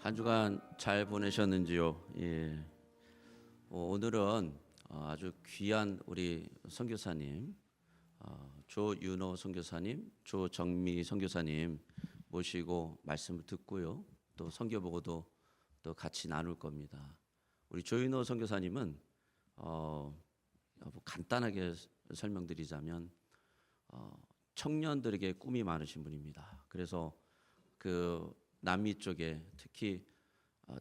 한 주간 잘 보내셨는지요? 예. 오늘은 아주 귀한 우리 선교사님, 조윤호 선교사님, 조정미 선교사님 모시고 말씀을 듣고요. 또 선교 보고도 또 같이 나눌 겁니다. 우리 조윤호 선교사님은 간단하게 설명드리자면 청년들에게 꿈이 많으신 분입니다. 그래서 그 남미 쪽에 특히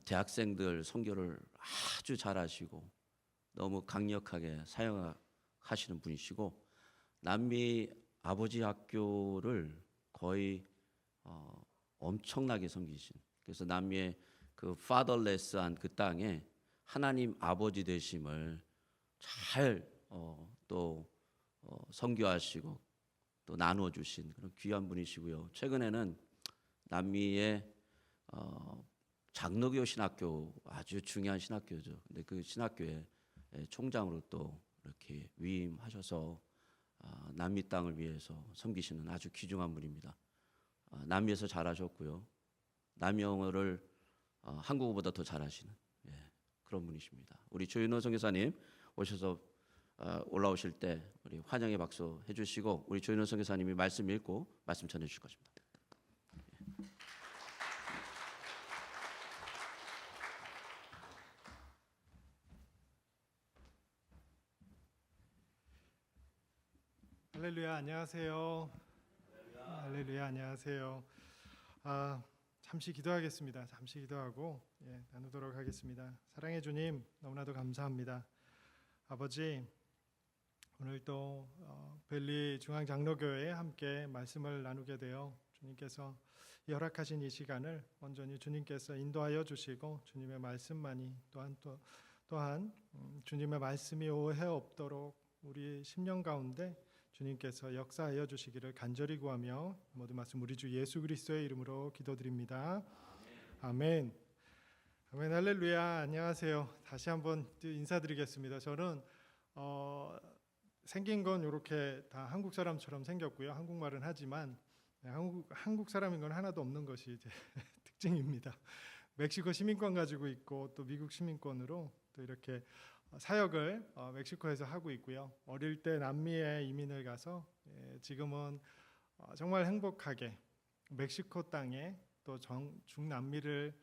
대학생들 선교를 아주 잘하시고 너무 강력하게 사역하시는 분이시고 남미 아버지 학교를 거의 엄청나게 섬기신, 그래서 남미의 그 파더레스한 그 땅에 하나님 아버지 되심을 잘 선교하시고 또 나누어 주신 그런 귀한 분이시고요. 최근에는 남미의 장로교 신학교, 아주 중요한 신학교죠. 근데 그 신학교의 총장으로 또 이렇게 위임하셔서 남미 땅을 위해서 섬기시는 아주 귀중한 분입니다. 남미에서 잘하셨고요. 남미 영어를 한국어보다 더 잘하시는 그런 분이십니다. 우리 조윤호 선교사님 오셔서 올라오실 때 우리 환영의 박수 해주시고 우리 조윤호 선교사님이 말씀 읽고 말씀 전해 주실 것입니다. 할렐루야, 안녕하세요. 할렐루야, 안녕하세요. 잠시 기도하겠습니다. 잠시 기도하고 나누도록 하겠습니다. 사랑의 주님, 너무나도 감사합니다. 아버지, 오늘 또 벨리 중앙장로교회에 함께 말씀을 나누게 되어 주님께서 허락하신 이 시간을 온전히 주님께서 인도하여 주시고 주님의 말씀만이 또한 주님의 말씀이 오해 없도록 우리 심령 가운데 주님께서 역사하여 주시기를 간절히 구하며 모든 말씀 우리 주 예수 그리스도의 이름으로 기도드립니다. 아멘. 아멘. 할렐루야. 안녕하세요. 다시 한번 인사드리겠습니다. 저는 생긴 건 이렇게 다 한국 사람처럼 생겼고요. 한국말은 하지만 한국 사람인 건 하나도 없는 것이 제 특징입니다. 멕시코 시민권 가지고 있고 또 미국 시민권으로 또 이렇게 사역을 멕시코에서 하고 있고요. 어릴 때 남미에 이민을 가서 지금은 정말 행복하게 멕시코 땅에 또 중남미를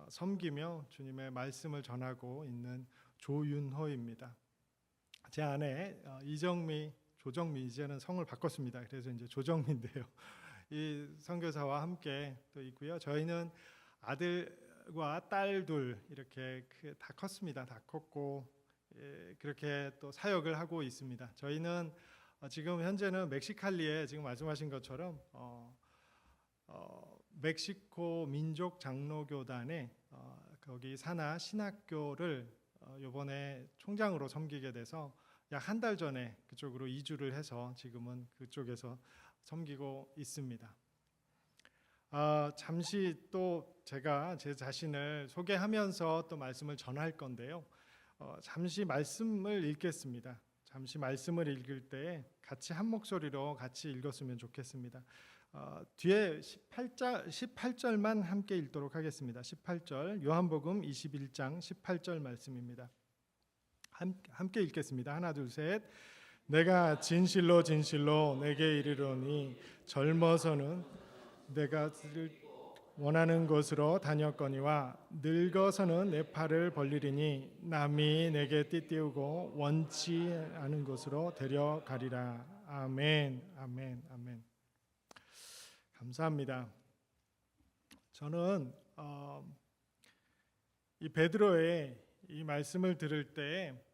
섬기며 주님의 말씀을 전하고 있는 조윤호입니다. 제 아내 이정미, 조정미, 이제는 성을 바꿨습니다. 그래서 이제 조정미인데요. 이 선교사와 함께 또 있고요. 저희는 아들과 딸 둘 이렇게 다 컸습니다. 다 컸고 그렇게 또 사역을 하고 있습니다. 저희는 지금 현재는 멕시칼리에 지금 말씀하신 것처럼 멕시코 민족 장로교단의 거기 산하 신학교를 이번에 총장으로 섬기게 돼서 약 한 달 전에 그쪽으로 이주를 해서 지금은 그쪽에서 섬기고 있습니다. 잠시 또 제가 제 자신을 소개하면서 또 말씀을 전할 건데요. 잠시 말씀을 읽겠습니다. 잠시 말씀을 읽을 때 같이 한 목소리로 같이 읽었으면 좋겠습니다. 뒤에 18절만 함께 읽도록 하겠습니다. 18절 요한복음 21장 18절 말씀입니다. 함께 읽겠습니다. 하나 둘 셋. 내가 진실로 진실로 내게 이르노니 젊어서는 내가 원하는 곳으로 다녔거니와 늙어서는 내 팔을 벌리리니 남이 내게 띠띠우고 원치 않은 곳으로 데려가리라. 아멘, 아멘, 아멘. 감사합니다. 저는 이 베드로의 이 말씀을 들을 때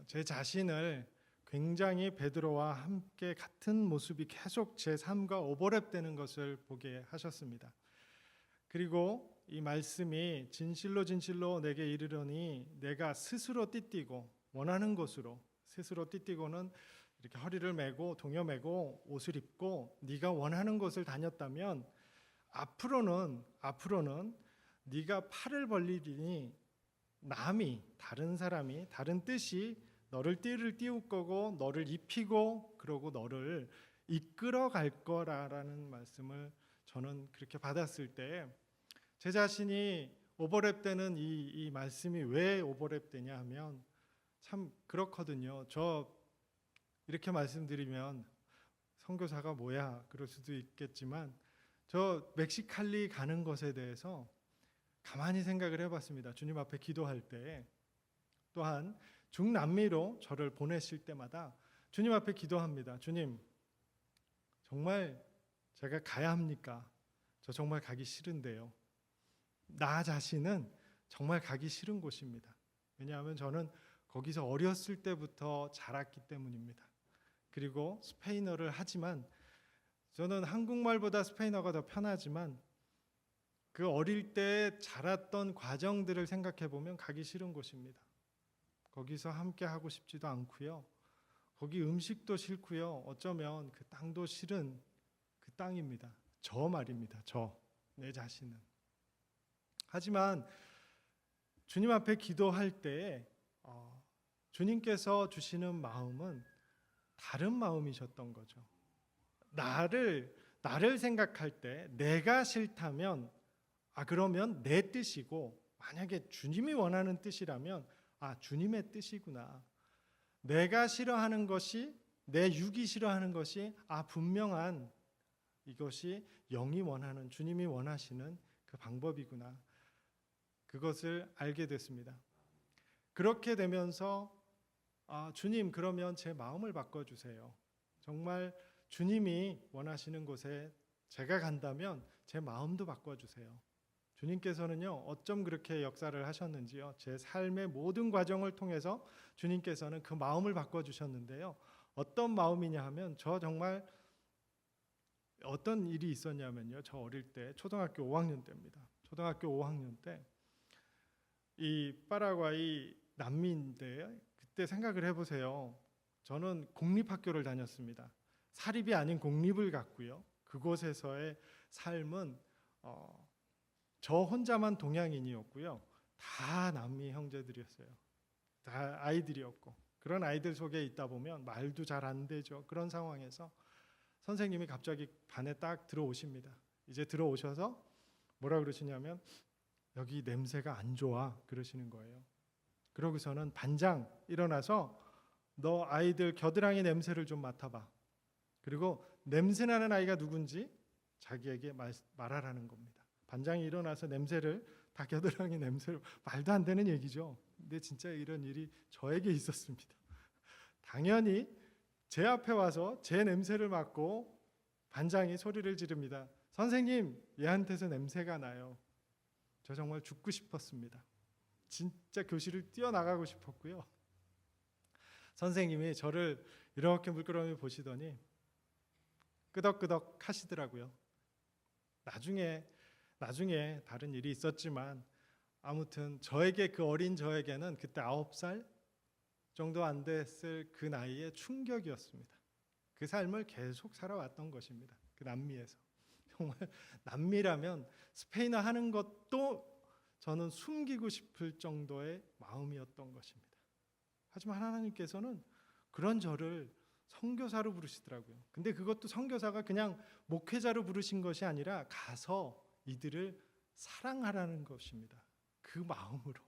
제 자신을 굉장히 베드로와 함께 같은 모습이 계속 제 삶과 오버랩되는 것을 보게 하셨습니다. 그리고 이 말씀이 진실로 진실로 내게 이르려니 내가 스스로 띠띠고 원하는 곳으로, 스스로 띠띠고는 이렇게 허리를 메고 동여 메고 옷을 입고 네가 원하는 곳을 다녔다면 앞으로는 네가 팔을 벌리리니 남이, 다른 사람이, 다른 뜻이 너를 띠를 띄울 거고 너를 입히고 그러고 너를 이끌어 갈 거라는 말씀을 저는 그렇게 받았을 때 제 자신이 오버랩되는 이 말씀이 왜 오버랩되냐 하면 참 그렇거든요. 저 이렇게 말씀드리면 선교사가 뭐야 그럴 수도 있겠지만 저 멕시칼리 가는 것에 대해서 가만히 생각을 해봤습니다. 주님 앞에 기도할 때, 또한 중남미로 저를 보내실 때마다 주님 앞에 기도합니다. 주님, 정말 제가 가야 합니까? 저 정말 가기 싫은데요. 나 자신은 정말 가기 싫은 곳입니다. 왜냐하면 저는 거기서 어렸을 때부터 자랐기 때문입니다. 그리고 스페인어를 하지만 저는 한국말보다 스페인어가 더 편하지만 그 어릴 때 자랐던 과정들을 생각해 보면 가기 싫은 곳입니다. 거기서 함께 하고 싶지도 않고요. 거기 음식도 싫고요. 어쩌면 그 땅도 싫은 그 땅입니다. 저 말입니다. 내 자신은. 하지만 주님 앞에 기도할 때 주님께서 주시는 마음은 다른 마음이셨던 거죠. 나를 생각할 때 내가 싫다면 그러면 내 뜻이고, 만약에 주님이 원하는 뜻이라면 주님의 뜻이구나. 내가 싫어하는 것이, 내 육이 싫어하는 것이 분명한 이것이 영이 원하는, 주님이 원하시는 그 방법이구나. 그것을 알게 됐습니다. 그렇게 되면서 주님, 그러면 제 마음을 바꿔주세요. 정말 주님이 원하시는 곳에 제가 간다면 제 마음도 바꿔주세요. 주님께서는요, 어쩜 그렇게 역사를 하셨는지요. 제 삶의 모든 과정을 통해서 주님께서는 그 마음을 바꿔주셨는데요. 어떤 마음이냐 하면, 저 정말 어떤 일이 있었냐면요. 저 어릴 때 초등학교 5학년 때입니다. 초등학교 5학년 때 이 파라과이 난민인데, 그때 생각을 해보세요. 저는 공립학교를 다녔습니다. 사립이 아닌 공립을 갔고요. 그곳에서의 삶은 저 혼자만 동양인이었고요. 다 남미 형제들이었어요. 다 아이들이었고, 그런 아이들 속에 있다 보면 말도 잘 안 되죠. 그런 상황에서 선생님이 갑자기 반에 딱 들어오십니다. 이제 들어오셔서 뭐라 그러시냐면, 여기 냄새가 안 좋아 그러시는 거예요. 그러고서는 반장 일어나서 너 아이들 겨드랑이 냄새를 좀 맡아봐. 그리고 냄새나는 아이가 누군지 자기에게 말하라는 겁니다. 반장이 일어나서 냄새를 다 겨드랑이 냄새를, 말도 안 되는 얘기죠. 근데 진짜 이런 일이 저에게 있었습니다. 당연히 제 앞에 와서 제 냄새를 맡고 반장이 소리를 지릅니다. 선생님, 얘한테서 냄새가 나요. 저 정말 죽고 싶었습니다. 진짜 교실을 뛰어나가고 싶었고요. 선생님이 저를 이렇게 물끄러미 보시더니 끄덕끄덕 하시더라고요. 나중에 다른 일이 있었지만 아무튼 저에게, 그 어린 저에게는 그때 9살 정도 안 됐을 그 나이에 충격이었습니다. 그 삶을 계속 살아왔던 것입니다. 그 남미에서. 정말 남미라면 스페인어 하는 것도 저는 숨기고 싶을 정도의 마음이었던 것입니다. 하지만 하나님께서는 그런 저를 선교사로 부르시더라고요. 근데 그것도 선교사가 그냥 목회자로 부르신 것이 아니라 가서 이들을 사랑하라는 것입니다. 그 마음으로.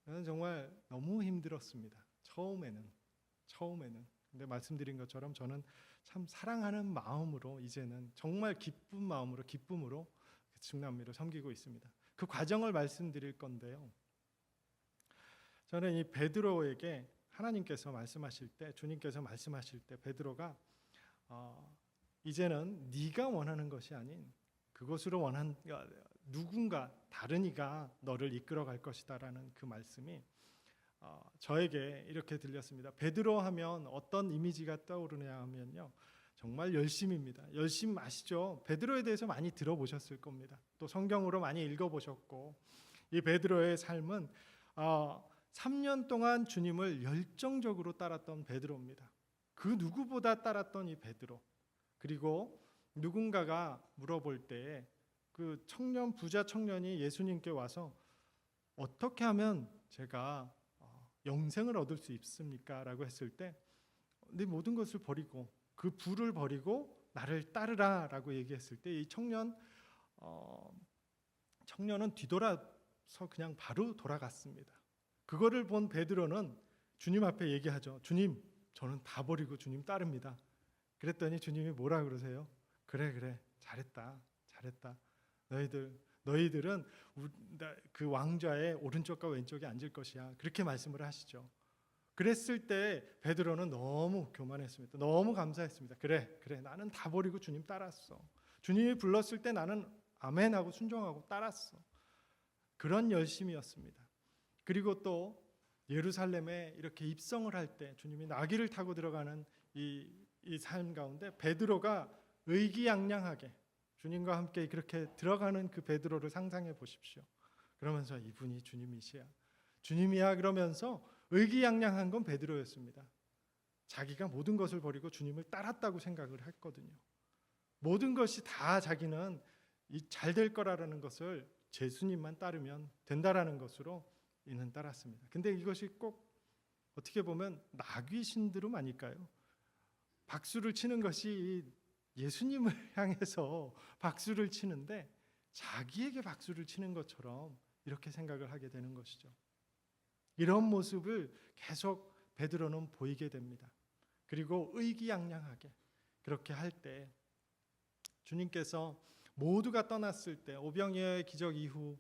저는 정말 너무 힘들었습니다. 처음에는. 근데 말씀드린 것처럼 저는 참 사랑하는 마음으로, 이제는 정말 기쁜 마음으로, 기쁨으로 중남미를 섬기고 있습니다. 그 과정을 말씀드릴 건데요. 저는 이 베드로에게 하나님께서 말씀하실 때, 주님께서 말씀하실 때 베드로가 이제는 네가 원하는 것이 아닌 그것으로 원한 누군가 다른 이가 너를 이끌어 갈 것이다라는 그 말씀이 저에게 이렇게 들렸습니다. 베드로 하면 어떤 이미지가 떠오르냐 하면요, 정말 열심입니다. 열심 아시죠? 베드로에 대해서 많이 들어보셨을 겁니다. 또 성경으로 많이 읽어보셨고, 이 베드로의 삶은 3년 동안 주님을 열정적으로 따랐던 베드로입니다. 그 누구보다 따랐던 이 베드로. 그리고 누군가가 물어볼 때 그 부자 청년이 예수님께 와서 어떻게 하면 제가 영생을 얻을 수 있습니까? 라고 했을 때 네 모든 것을 버리고 그 부를 버리고 나를 따르라 라고 얘기했을 때 이 청년 청년은 뒤돌아서 그냥 바로 돌아갔습니다. 그거를 본 베드로는 주님 앞에 얘기하죠. 주님, 저는 다 버리고 주님 따릅니다. 그랬더니 주님이 뭐라 그러세요? 그래, 잘했다. 너희들은 그 왕좌의 오른쪽과 왼쪽에 앉을 것이야. 그렇게 말씀을 하시죠. 그랬을 때 베드로는 너무 교만했습니다. 너무 감사했습니다. 그래, 나는 다 버리고 주님 따랐어. 주님이 불렀을 때 나는 아멘하고 순종하고 따랐어. 그런 열심이었습니다. 그리고 또 예루살렘에 이렇게 입성을 할 때 주님이 나귀를 타고 들어가는 이 삶 가운데 베드로가 의기양양하게 주님과 함께 그렇게 들어가는 그 베드로를 상상해 보십시오. 그러면서 이분이 주님이야 그러면서 의기양양한 건 베드로였습니다. 자기가 모든 것을 버리고 주님을 따랐다고 생각을 했거든요. 모든 것이 다 자기는 잘 될 거라는 것을 예수님만 따르면 된다라는 것으로 이는 따랐습니다. 근데 이것이 꼭 어떻게 보면 나귀 신드롬 아닐까요? 박수를 치는 것이 예수님을 향해서 박수를 치는데 자기에게 박수를 치는 것처럼 이렇게 생각을 하게 되는 것이죠. 이런 모습을 계속 베드로는 보이게 됩니다. 그리고 의기양양하게 그렇게 할 때 주님께서 모두가 떠났을 때 오병이어의 기적 이후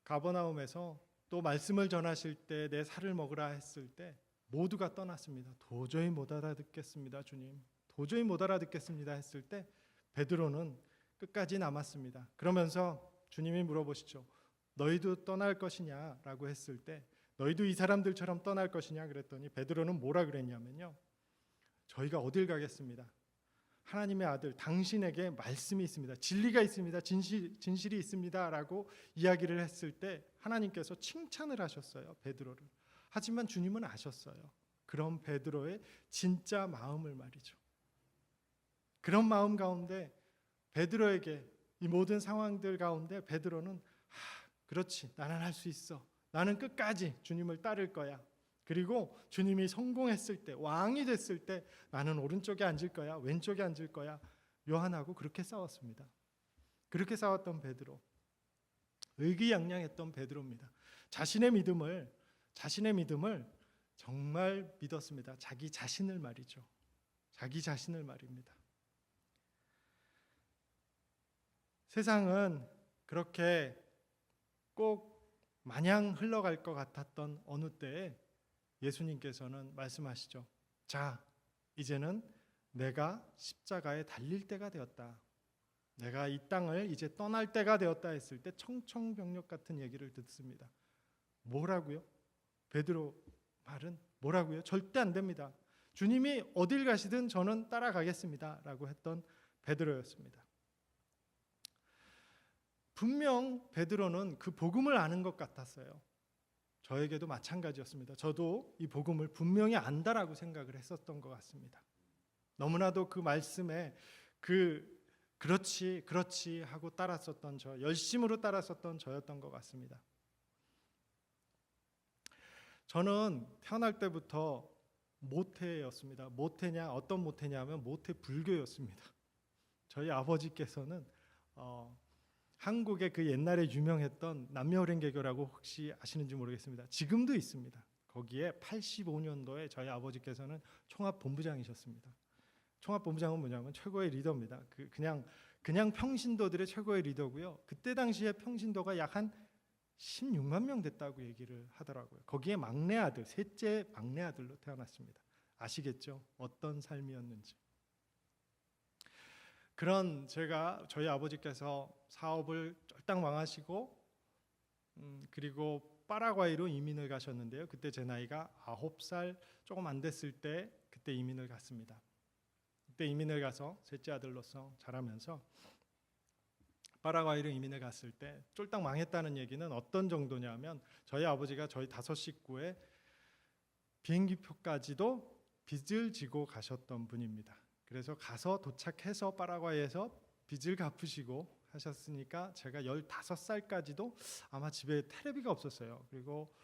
가버나움에서 또 말씀을 전하실 때 내 살을 먹으라 했을 때 모두가 떠났습니다. 도저히 못 알아듣겠습니다, 주님. 도저히 못 알아듣겠습니다 했을 때 베드로는 끝까지 남았습니다. 그러면서 주님이 물어보시죠. 너희도 떠날 것이냐라고 했을 때 너희도 이 사람들처럼 떠날 것이냐 그랬더니 베드로는 뭐라 그랬냐면요. 저희가 어딜 가겠습니다. 하나님의 아들 당신에게 말씀이 있습니다. 진리가 있습니다. 진실이 있습니다라고 이야기를 했을 때 하나님께서 칭찬을 하셨어요. 베드로를. 하지만 주님은 아셨어요. 그런 베드로의 진짜 마음을 말이죠. 그런 마음 가운데 베드로에게 이 모든 상황들 가운데 베드로는 그렇지, 나는 할 수 있어. 나는 끝까지 주님을 따를 거야. 그리고 주님이 성공했을 때, 왕이 됐을 때 나는 오른쪽에 앉을 거야, 왼쪽에 앉을 거야. 요한하고 그렇게 싸웠습니다. 그렇게 싸웠던 베드로, 의기양양했던 베드로입니다. 자신의 믿음을 정말 믿었습니다. 자기 자신을 말이죠. 자기 자신을 말입니다. 세상은 그렇게 꼭 마냥 흘러갈 것 같았던 어느 때에 예수님께서는 말씀하시죠. 자, 이제는 내가 십자가에 달릴 때가 되었다. 내가 이 땅을 이제 떠날 때가 되었다 했을 때 청청병력 같은 얘기를 듣습니다. 뭐라고요? 베드로 말은 뭐라고요? 절대 안 됩니다. 주님이 어딜 가시든 저는 따라가겠습니다 라고 했던 베드로였습니다. 분명 베드로는 그 복음을 아는 것 같았어요. 저에게도 마찬가지였습니다. 저도 이 복음을 분명히 안다라고 생각을 했었던 것 같습니다. 너무나도 그 말씀에 그렇지 하고 따랐었던 저, 열심으로 따랐었던 저였던 것 같습니다. 저는 태어날 때부터 모태였습니다. 모태냐, 어떤 모태냐면 모태 불교였습니다. 저희 아버지께서는 한국의 그 옛날에 유명했던 남녀호랭개교라고 혹시 아시는지 모르겠습니다. 지금도 있습니다. 거기에 85년도에 저희 아버지께서는 총합본부장이셨습니다. 총합본부장은 뭐냐면 최고의 리더입니다. 그냥 평신도들의 최고의 리더고요. 그때 당시에 평신도가 약 한 16만 명 됐다고 얘기를 하더라고요. 거기에 막내 아들, 셋째 막내 아들로 태어났습니다. 아시겠죠? 어떤 삶이었는지. 그런 저희 아버지께서 사업을 쫄딱 망하시고 그리고 파라과이로 이민을 가셨는데요. 그때 제 나이가 9살 조금 안 됐을 때 그때 이민을 갔습니다. 그때 이민을 가서 셋째 아들로서 자라면서 파라과이로 이민을 갔을 때 쫄딱 망했다는 얘기는 어떤 정도냐면 저희 아버지가 저희 5 식구의 비행기표까지도 빚을 지고 가셨던 분입니다. 그래서 가서 도착해서 파라과이에서 빚을 갚으시고 하셨으니까 제가 15살까지도 아마 집에 테레비가 없었어요. 그리고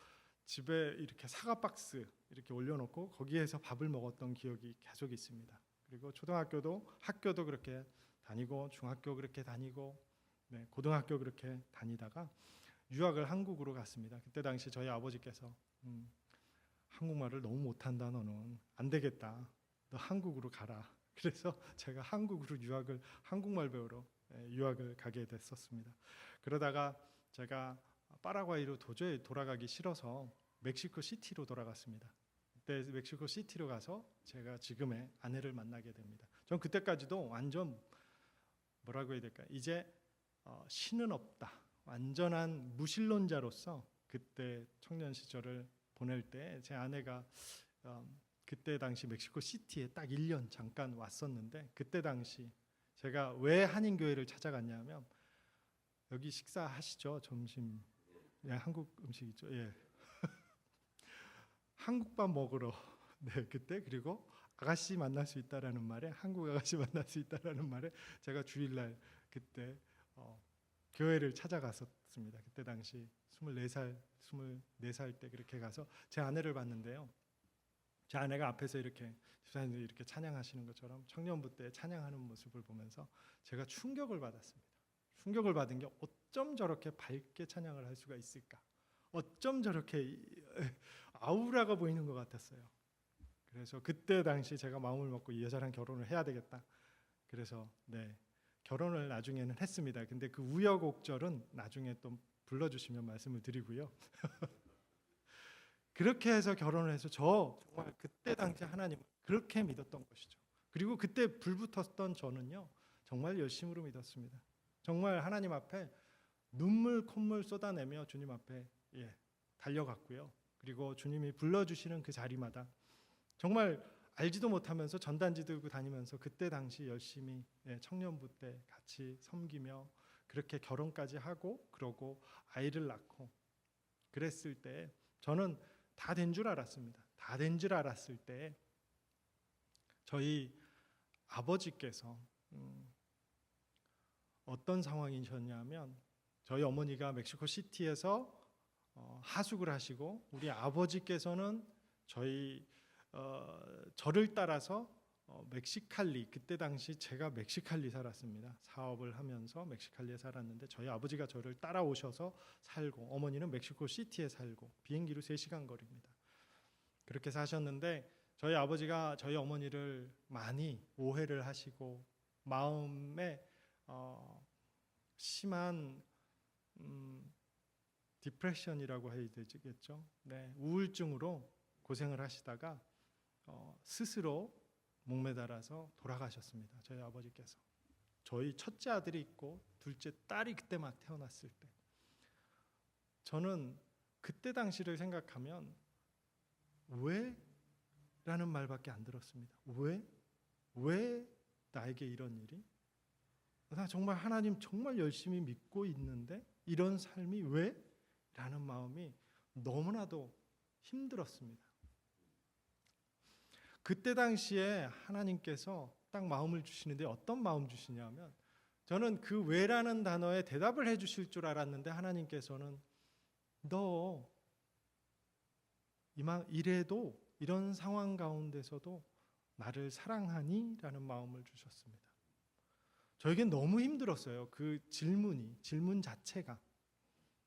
집에 이렇게 사과 박스 이렇게 올려놓고 거기에서 밥을 먹었던 기억이 계속 있습니다. 그리고 초등학교도 학교도 그렇게 다니고 중학교 그렇게 다니고 네, 고등학교 그렇게 다니다가 유학을 한국으로 갔습니다. 그때 당시 저희 아버지께서 한국말을 너무 못한다, 너는 안 되겠다, 너 한국으로 가라. 그래서 제가 한국으로 한국말 배우러 유학을 가게 됐었습니다. 그러다가 제가 파라과이로 도저히 돌아가기 싫어서 멕시코 시티로 돌아갔습니다. 그때 멕시코 시티로 가서 제가 지금의 아내를 만나게 됩니다. 전 그때까지도 완전 뭐라고 해야 될까, 이제 신은 없다, 완전한 무신론자로서 그때 청년 시절을 보낼 때 제 아내가 그때 당시 멕시코 시티에 딱 1년 잠깐 왔었는데, 그때 당시 제가 왜 한인교회를 찾아갔냐면, 여기 식사하시죠, 점심. 예, 한국 음식이죠. 예. 한국밥 먹으러. 네, 그때. 그리고 아가씨 만날 수 있다라는 말에, 한국 아가씨 만날 수 있다라는 말에 제가 주일날 그때 교회를 찾아갔었습니다. 그때 당시 24살 때 그렇게 가서 제 아내를 봤는데요. 제 아내가 앞에서 이렇게 집사님들이 이렇게 찬양하시는 것처럼 청년부 때 찬양하는 모습을 보면서 제가 충격을 받았습니다. 충격을 받은 게, 어쩜 저렇게 밝게 찬양을 할 수가 있을까? 어쩜 저렇게 아우라가 보이는 것 같았어요. 그래서 그때 당시 제가 마음을 먹고 이 여자랑 결혼을 해야 되겠다. 그래서 네, 결혼을 나중에는 했습니다. 근데 그 우여곡절은 나중에 또 불러주시면 말씀을 드리고요. 그렇게 해서 결혼을 해서 저 정말 그때 당시 하나님을 그렇게 믿었던 것이죠. 그리고 그때 불붙었던 저는요, 정말 열심으로 믿었습니다. 정말 하나님 앞에 눈물 콧물 쏟아내며 주님 앞에 달려갔고요. 그리고 주님이 불러주시는 그 자리마다 정말 알지도 못하면서 전단지 들고 다니면서 그때 당시 열심히 청년부 때 같이 섬기며 그렇게 결혼까지 하고, 그러고 아이를 낳고 그랬을 때 저는 다 된 줄 알았습니다. 다 된 줄 알았을 때 저희 아버지께서 어떤 상황이셨냐면, 저희 어머니가 멕시코 시티에서 하숙을 하시고, 우리 아버지께서는 저를 따라서 멕시칼리, 그때 당시 제가 멕시칼리 살았습니다. 사업을 하면서 멕시칼리에 살았는데 저희 아버지가 저를 따라오셔서 살고, 어머니는 멕시코 시티에 살고, 비행기로 3시간 거리입니다. 그렇게 사셨는데 저희 아버지가 저희 어머니를 많이 오해를 하시고 마음에 심한 디프레션이라고 해야 되겠죠. 네, 우울증으로 고생을 하시다가 스스로 목매달아서 돌아가셨습니다. 저희 아버지께서. 저희 첫째 아들이 있고 둘째 딸이 그때 막 태어났을 때, 저는 그때 당시를 생각하면 왜? 라는 말밖에 안 들었습니다. 왜? 왜 나에게 이런 일이? 나 정말 하나님 정말 열심히 믿고 있는데 이런 삶이 왜? 라는 마음이 너무나도 힘들었습니다. 그때 당시에 하나님께서 딱 마음을 주시는데 어떤 마음 주시냐면, 저는 그 왜라는 단어에 대답을 해주실 줄 알았는데 하나님께서는 너 이래도, 이런 상황 가운데서도 나를 사랑하니? 라는 마음을 주셨습니다. 저에겐 너무 힘들었어요. 그 질문 자체가.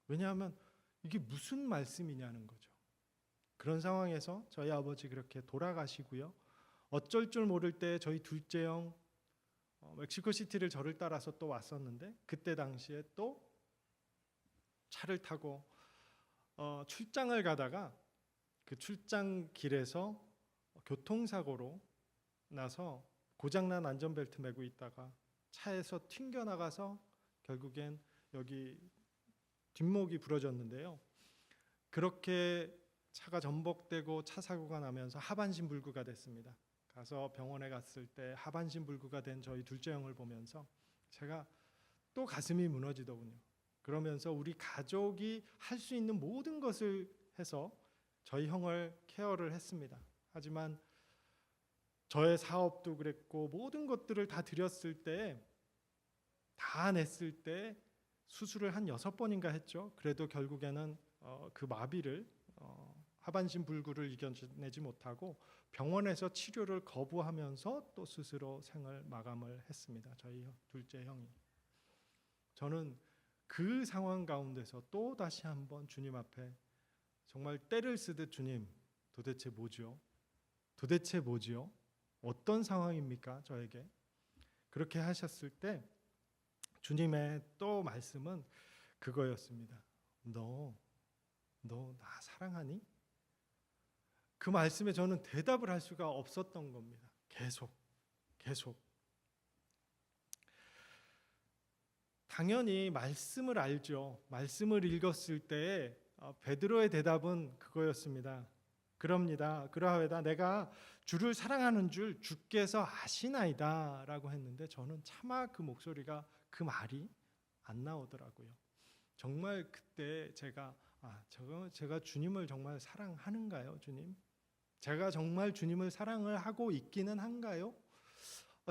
왜냐하면 이게 무슨 말씀이냐는 거죠. 그런 상황에서 저희 아버지 그렇게 돌아가시고요. 어쩔 줄 모를 때 저희 둘째 형 멕시코 시티를 저를 따라서 또 왔었는데, 그때 당시에 또 차를 타고 출장을 가다가 그 출장 길에서 교통사고로 나서 고장난 안전벨트 매고 있다가 차에서 튕겨나가서 결국엔 여기 뒷목이 부러졌는데요. 그렇게 차가 전복되고 차 사고가 나면서 하반신 불구가 됐습니다. 가서 병원에 갔을 때 하반신 불구가 된 저희 둘째 형을 보면서 제가 또 가슴이 무너지더군요. 그러면서 우리 가족이 할 수 있는 모든 것을 해서 저희 형을 케어를 했습니다. 하지만 저의 사업도 그랬고 모든 것들을 다 드렸을 때, 다 냈을 때 수술을 한 6번인가 했죠. 그래도 결국에는 그 마비를 하반신 불구를 이겨내지 못하고 병원에서 치료를 거부하면서 또 스스로 생을 마감을 했습니다. 저희 둘째 형이. 저는 그 상황 가운데서 또 다시 한번 주님 앞에 정말 때를 쓰듯 주님 도대체 뭐죠? 도대체 뭐지요? 어떤 상황입니까? 저에게 그렇게 하셨을 때 주님의 또 말씀은 그거였습니다. 너 나 사랑하니? 그 말씀에 저는 대답을 할 수가 없었던 겁니다. 계속 당연히 말씀을 알죠. 말씀을 읽었을 때 베드로의 대답은 그거였습니다. 그러하외다 내가 주를 사랑하는 줄 주께서 아시나이다라고 했는데 저는 차마 그 목소리가 그 말이 안 나오더라고요. 정말 그때 제가 제가 주님을 정말 사랑하는가요, 주님? 제가 정말 주님을 사랑을 하고 있기는 한가요?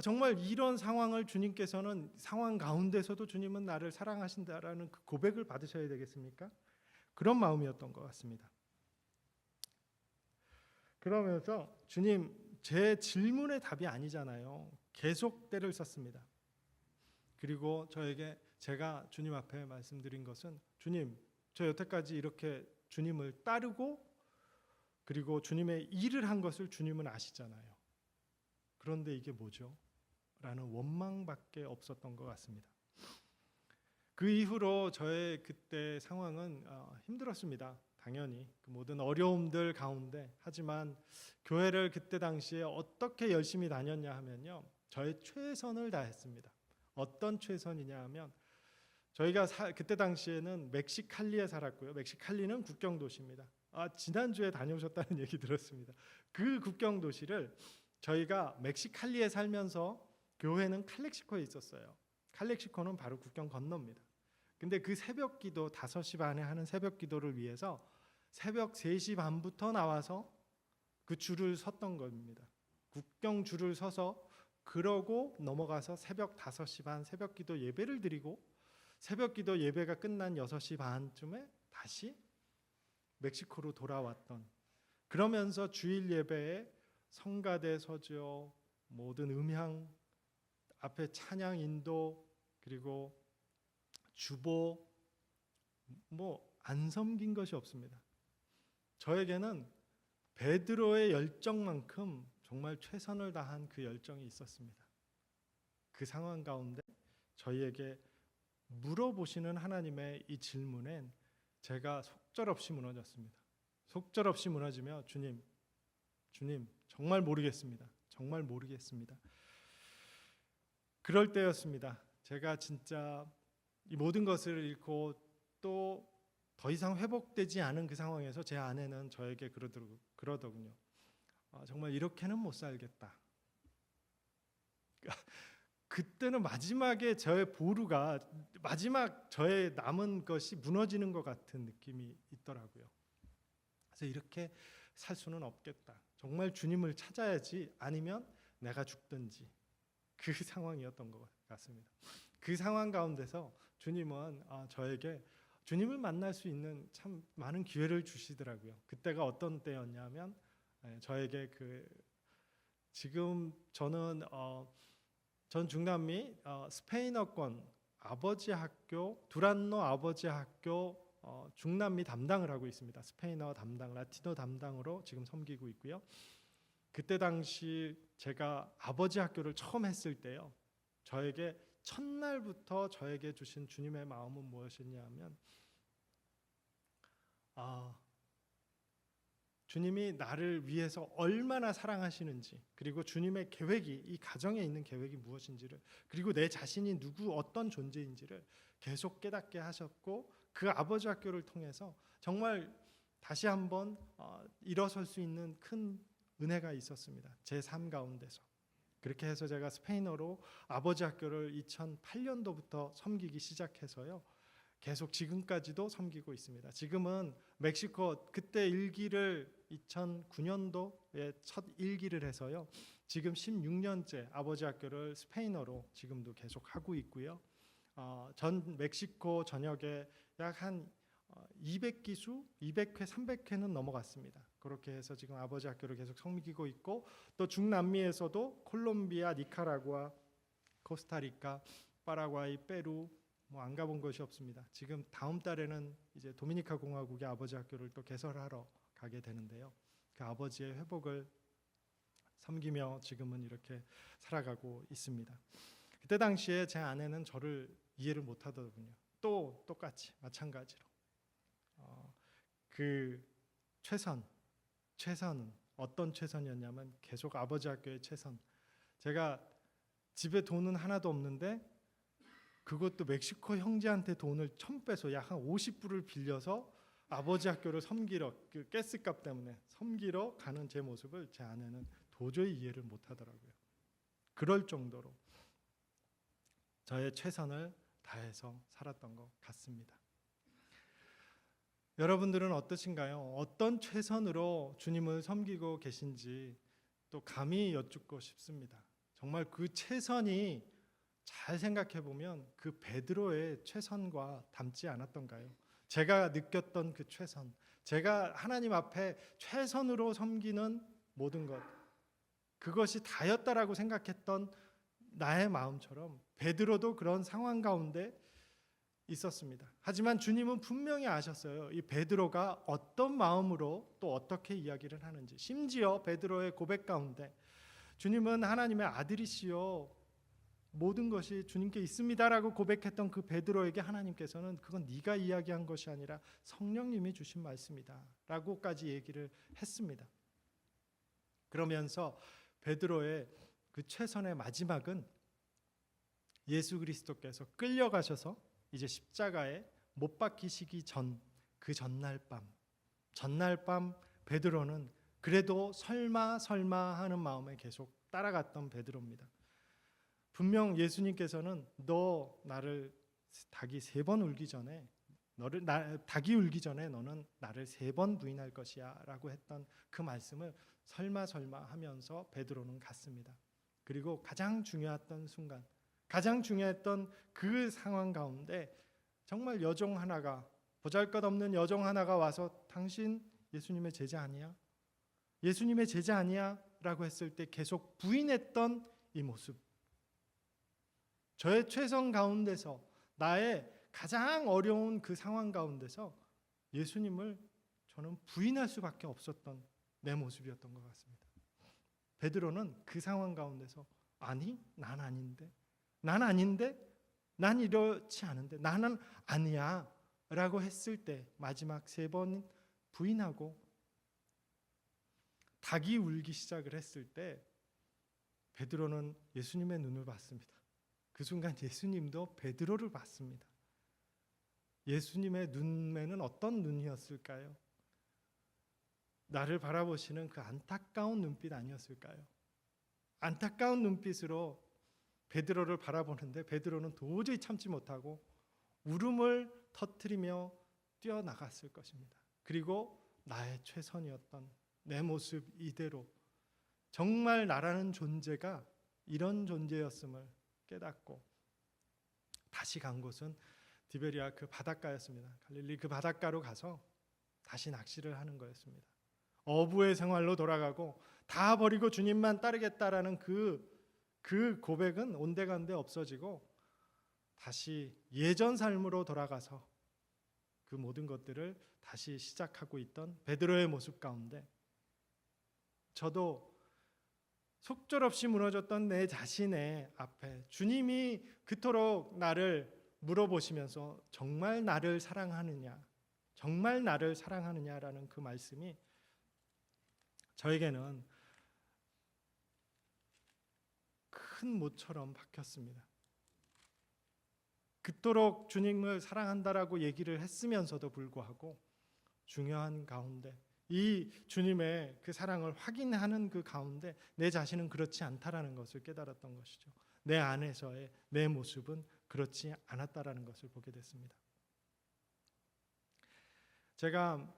정말 이런 상황을 주님께서는 상황 가운데서도 주님은 나를 사랑하신다라는 그 고백을 받으셔야 되겠습니까? 그런 마음이었던 것 같습니다. 그러면서 주님 제 질문의 답이 아니잖아요. 계속 때를 썼습니다. 그리고 제가 주님 앞에 말씀드린 것은 주님 저 여태까지 이렇게 주님을 따르고 그리고 주님의 일을 한 것을 주님은 아시잖아요. 그런데 이게 뭐죠? 라는 원망밖에 없었던 것 같습니다. 그 이후로 저의 그때 상황은 힘들었습니다. 당연히 그 모든 어려움들 가운데 하지만 교회를 그때 당시에 어떻게 열심히 다녔냐 하면요. 저의 최선을 다했습니다. 어떤 최선이냐 하면 저희가 그때 당시에는 멕시칼리에 살았고요. 멕시칼리는 국경 도시입니다. 지난주에 다녀오셨다는 얘기 들었습니다. 그 국경 도시를 저희가 멕시칼리에 살면서 교회는 칼렉시코에 있었어요. 칼렉시코는 바로 국경 건너입니다. 근데 그 새벽 기도 5시 반에 하는 새벽 기도를 위해서 새벽 3시 반부터 나와서 그 줄을 섰던 겁니다. 국경 줄을 서서 그러고 넘어가서 새벽 5시 반 새벽 기도 예배를 드리고 새벽 기도 예배가 끝난 6시 반쯤에 다시 멕시코로 돌아왔던 그러면서 주일 예배에 성가대 서죠. 모든 음향 앞에 찬양 인도 그리고 주보 안 섬긴 것이 없습니다. 저에게는 베드로의 열정만큼 정말 최선을 다한 그 열정이 있었습니다. 그 상황 가운데 저희에게 물어보시는 하나님의 이 질문엔 제가 속절없이 무너졌습니다. 속절없이 무너지며 주님 정말 모르겠습니다. 정말 모르겠습니다. 그럴 때였습니다. 제가 진짜 이 모든 것을 잃고 또 더 이상 회복되지 않은 그 상황에서 제 아내는 저에게 그러더군요. 정말 이렇게는 못 살겠다. 그때는 마지막에 저의 보루가 마지막 저의 남은 것이 무너지는 것 같은 느낌이 있더라고요. 그래서 이렇게 살 수는 없겠다. 정말 주님을 찾아야지 아니면 내가 죽든지 그 상황이었던 것 같습니다. 그 상황 가운데서 주님은 저에게 주님을 만날 수 있는 참 많은 기회를 주시더라고요. 그때가 어떤 때였냐면 저에게 지금 저는 전 중남미 스페인어권 아버지 학교 두란노 아버지 학교 중남미 담당을 하고 있습니다. 스페인어 담당, 라틴어 담당으로 지금 섬기고 있고요. 그때 당시 제가 아버지 학교를 처음 했을 때요. 저에게 첫날부터 저에게 주신 주님의 마음은 무엇이냐면 주님이 나를 위해서 얼마나 사랑하시는지 그리고 주님의 계획이 이 가정에 있는 계획이 무엇인지를 그리고 내 자신이 어떤 존재인지를 계속 깨닫게 하셨고 그 아버지 학교를 통해서 정말 다시 한번 일어설 수 있는 큰 은혜가 있었습니다. 제 삶 가운데서. 그렇게 해서 제가 스페인어로 아버지 학교를 2008년도부터 섬기기 시작해서요. 계속 지금까지도 섬기고 있습니다. 지금은 멕시코 그때 2009년도에 첫 일기를 해서요. 지금 16년째 아버지 학교를 스페인어로 지금도 계속 하고 있고요. 전 멕시코 전역에 약 한 200기수, 200회, 300회는 넘어갔습니다. 그렇게 해서 지금 아버지 학교를 계속 섬기고 있고 또 중남미에서도 콜롬비아, 니카라구아, 코스타리카, 파라과이, 페루 뭐 안 가본 것이 없습니다. 지금 다음 달에는 이제 도미니카 공화국의 아버지 학교를 또 개설하러 가게 되는데요. 그 아버지의 회복을 섬기며 지금은 이렇게 살아가고 있습니다. 그때 당시에 제 아내는 저를 이해를 못하더군요. 또 똑같이 마찬가지로 그 최선은 어떤 최선이었냐면 계속 아버지 학교의 최선. 제가 집에 돈은 하나도 없는데 그것도 멕시코 형제한테 돈을 1,000페소 약 한 50불을 빌려서 아버지 학교를 섬기러, 그 가스값 때문에 섬기러 가는 제 모습을 제 아내는 도저히 이해를 못하더라고요. 그럴 정도로 저의 최선을 다해서 살았던 것 같습니다. 여러분들은 어떠신가요? 어떤 최선으로 주님을 섬기고 계신지 또 감히 여쭙고 싶습니다. 정말 그 최선이 잘 생각해 보면 그 베드로의 최선과 닮지 않았던가요? 제가 느꼈던 그 최선, 제가 하나님 앞에 최선으로 섬기는 모든 것, 그것이 다였다라고 생각했던 나의 마음처럼 베드로도 그런 상황 가운데 있었습니다. 하지만 주님은 분명히 아셨어요. 이 베드로가 어떤 마음으로 또 어떻게 이야기를 하는지. 심지어 베드로의 고백 가운데 주님은 하나님의 아들이시요 모든 것이 주님께 있습니다라고 고백했던 그 베드로에게 하나님께서는 그건 네가 이야기한 것이 아니라 성령님이 주신 말씀이다 라고까지 얘기를 했습니다. 그러면서 베드로의 그 최선의 마지막은 예수 그리스도께서 끌려가셔서 이제 십자가에 못 박히시기 전 그 전날 밤 베드로는 그래도 설마 하는 마음에 계속 따라갔던 베드로입니다. 분명 예수님께서는 너 나를 닭이 3번 울기 전에 닭이 울기 전에 너는 나를 3번 부인할 것이야 라고 했던 그 말씀을 설마 하면서 베드로는 갔습니다. 그리고 가장 중요했던 순간, 가장 중요했던 그 상황 가운데 정말 여종 하나가, 보잘것없는 여종 하나가 와서 당신 예수님의 제자 아니야? 예수님의 제자 아니야? 라고 했을 때 계속 부인했던 이 모습, 저의 최선 가운데서, 나의 가장 어려운 그 상황 가운데서 예수님을 저는 부인할 수밖에 없었던 내 모습이었던 것 같습니다. 베드로는 그 상황 가운데서 아니, 난 아닌데, 난 이렇지 않은데, 나는 아니야 라고 했을 때 마지막 3번 부인하고 닭이 울기 시작을 했을 때 베드로는 예수님의 눈을 봤습니다. 그 순간 예수님도 베드로를 봤습니다. 예수님의 눈매는 어떤 눈이었을까요? 나를 바라보시는 그 안타까운 눈빛 아니었을까요? 안타까운 눈빛으로 베드로를 바라보는데 베드로는 도저히 참지 못하고 울음을 터뜨리며 뛰어나갔을 것입니다. 그리고 나의 최선이었던 내 모습 이대로 정말 나라는 존재가 이런 존재였음을 깨닫고 다시 간 곳은 디베리아 그 바닷가였습니다. 갈릴리 그 바닷가로 가서 다시 낚시를 하는 거였습니다. 어부의 생활로 돌아가고 다 버리고 주님만 따르겠다라는 그 고백은 온데간데 없어지고 다시 예전 삶으로 돌아가서 그 모든 것들을 다시 시작하고 있던 베드로의 모습 가운데 저도 속절없이 무너졌던 내 자신의 앞에 주님이 그토록 나를 물어보시면서 정말 나를 사랑하느냐, 정말 나를 사랑하느냐라는 그 말씀이 저에게는 큰 못처럼 박혔습니다. 그토록 주님을 사랑한다라고 얘기를 했으면서도 불구하고 중요한 가운데 이 주님의 그 사랑을 확인하는 그 가운데 내 자신은 그렇지 않다라는 것을 깨달았던 것이죠. 내 안에서의 내 모습은 그렇지 않았다라는 것을 보게 됐습니다. 제가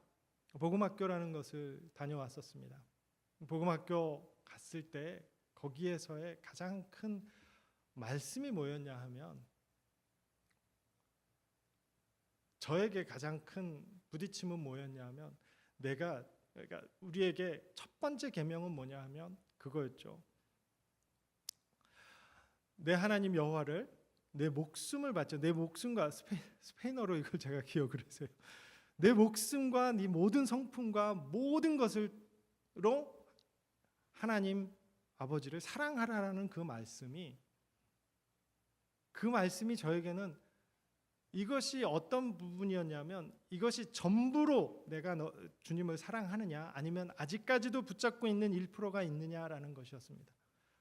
복음학교라는 것을 다녀왔었습니다. 복음학교 갔을 때 거기에서의 가장 큰 말씀이 뭐였냐 하면 저에게 가장 큰 부딪힘은 뭐였냐 하면 그러니까 우리에게 첫 번째 계명은 뭐냐 하면 그거였죠. 내 하나님 여호와를 내 목숨을 바쳐, 내 목숨과 스페인어로 이걸 제가 기억을 했어요. 내 목숨과 네 모든 성품과 모든 것으로 하나님 아버지를 사랑하라라는 그 말씀이 저에게는 이것이 어떤 부분이었냐면, 이것이 전부로 내가 주님을 사랑하느냐, 아니면 아직까지도 붙잡고 있는 1%가 있느냐라는 것이었습니다.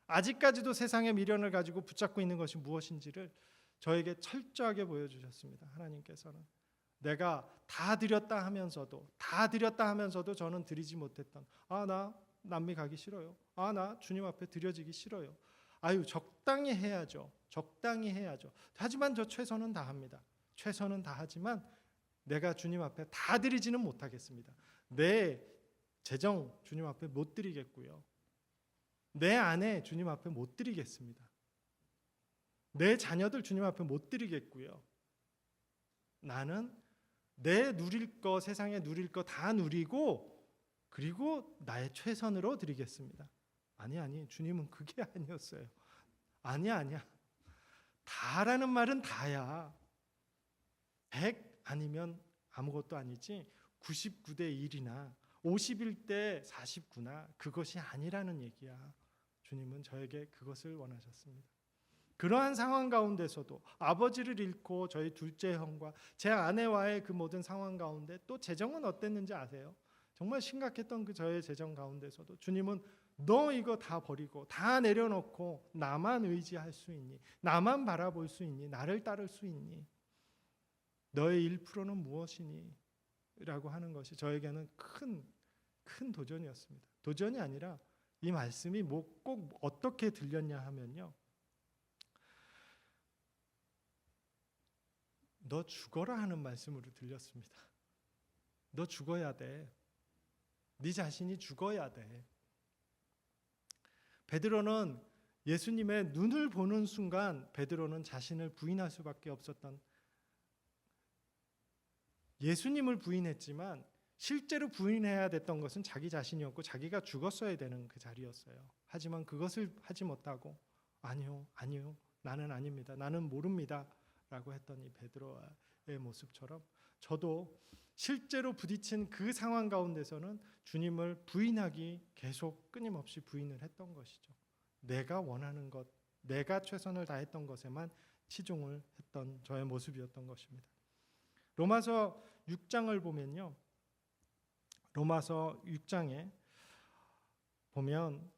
아직까지도 세상의 미련을 가지고 붙잡고 있는 것이 무엇인지를 저에게 철저하게 보여주셨습니다. 하나님께서는 내가 다 드렸다 하면서도 저는 드리지 못했던, 나 남미 가기 싫어요, 나 주님 앞에 드려지기 싫어요, 적당히 해야죠. 하지만 저 최선은 다합니다. 최선은 다하지만 내가 주님 앞에 다 드리지는 못하겠습니다. 내 재정 주님 앞에 못 드리겠고요, 내 아내 주님 앞에 못 드리겠습니다. 내 자녀들 주님 앞에 못 드리겠고요. 나는 내 누릴 거, 세상에 누릴 거 다 누리고, 그리고 나의 최선으로 드리겠습니다. 아니, 주님은 그게 아니었어요. 아니야. 다라는 말은 다야. 100 아니면 아무것도 아니지 99대 1이나 51대 49나 그것이 아니라는 얘기야. 주님은 저에게 그것을 원하셨습니다. 그러한 상황 가운데서도 아버지를 잃고 저희 둘째 형과 제 아내와의 그 모든 상황 가운데 또 재정은 어땠는지 아세요? 정말 심각했던 그 저의 재정 가운데서도 주님은 너 이거 다 버리고 다 내려놓고 나만 의지할 수 있니? 나만 바라볼 수 있니? 나를 따를 수 있니? 너의 1%는 무엇이니? 라고 하는 것이 저에게는 큰 도전이었습니다. 도전이 아니라 이 말씀이 꼭 어떻게 들렸냐 하면요, 너 죽어라 하는 말씀으로 들렸습니다. 너 죽어야 돼. 네 자신이 죽어야 돼. 베드로는 예수님의 눈을 보는 순간 베드로는 자신을 부인할 수밖에 없었던, 예수님을 부인했지만 실제로 부인해야 됐던 것은 자기 자신이었고 자기가 죽었어야 되는 그 자리였어요. 하지만 그것을 하지 못하고 아니요, 나는 아닙니다, 나는 모릅니다 라고 했던 이 베드로의 모습처럼 저도 실제로 부딪힌 그 상황 가운데서는 주님을 부인하기 계속 끊임없이 부인을 했던 것이죠. 내가 원하는 것, 내가 최선을 다했던 것에만 치중을 했던 저의 모습이었던 것입니다. 로마서 6장을 보면요, 로마서 6장에 보면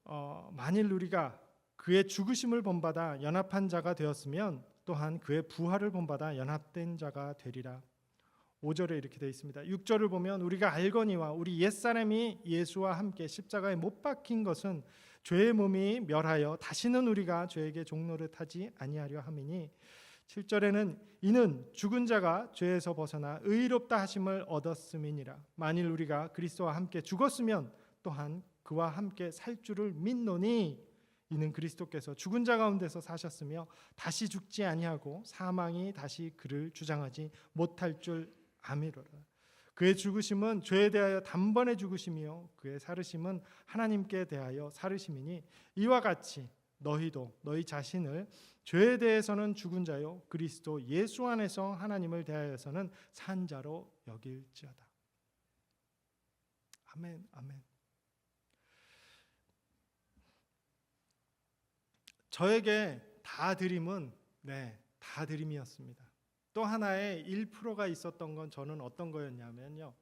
만일 우리가 그의 죽으심을 본받아 연합한 자가 되었으면 또한 그의 부활을 본받아 연합된 자가 되리라. 5절에 이렇게 되어 있습니다. 6절을 보면 우리가 알거니와 우리 옛사람이 예수와 함께 십자가에 못 박힌 것은 죄의 몸이 멸하여 다시는 우리가 죄에게 종노릇하지 아니하려 함이니, 7절에는 이는 죽은 자가 죄에서 벗어나 의롭다 하심을 얻었음이니라. 만일 우리가 그리스도와 함께 죽었으면 또한 그와 함께 살 줄을 믿노니, 이는 그리스도께서 죽은 자 가운데서 사셨으며 다시 죽지 아니하고 사망이 다시 그를 주장하지 못할 줄 아미로라. 그의 죽으심은 죄에 대하여 단번에 죽으심이요 그의 살으심은 하나님께 대하여 살으심이니, 이와 같이 너희도 너희 자신을 죄에 대해서는 죽은 자요 그리스도 예수 안에서 하나님을 대하여서는 산 자로 여길지어다. 아멘. 저에게 다 드림은 다 드림이었습니다. 또 하나의 1%가 있었던 건 저는 어떤 거였냐면요,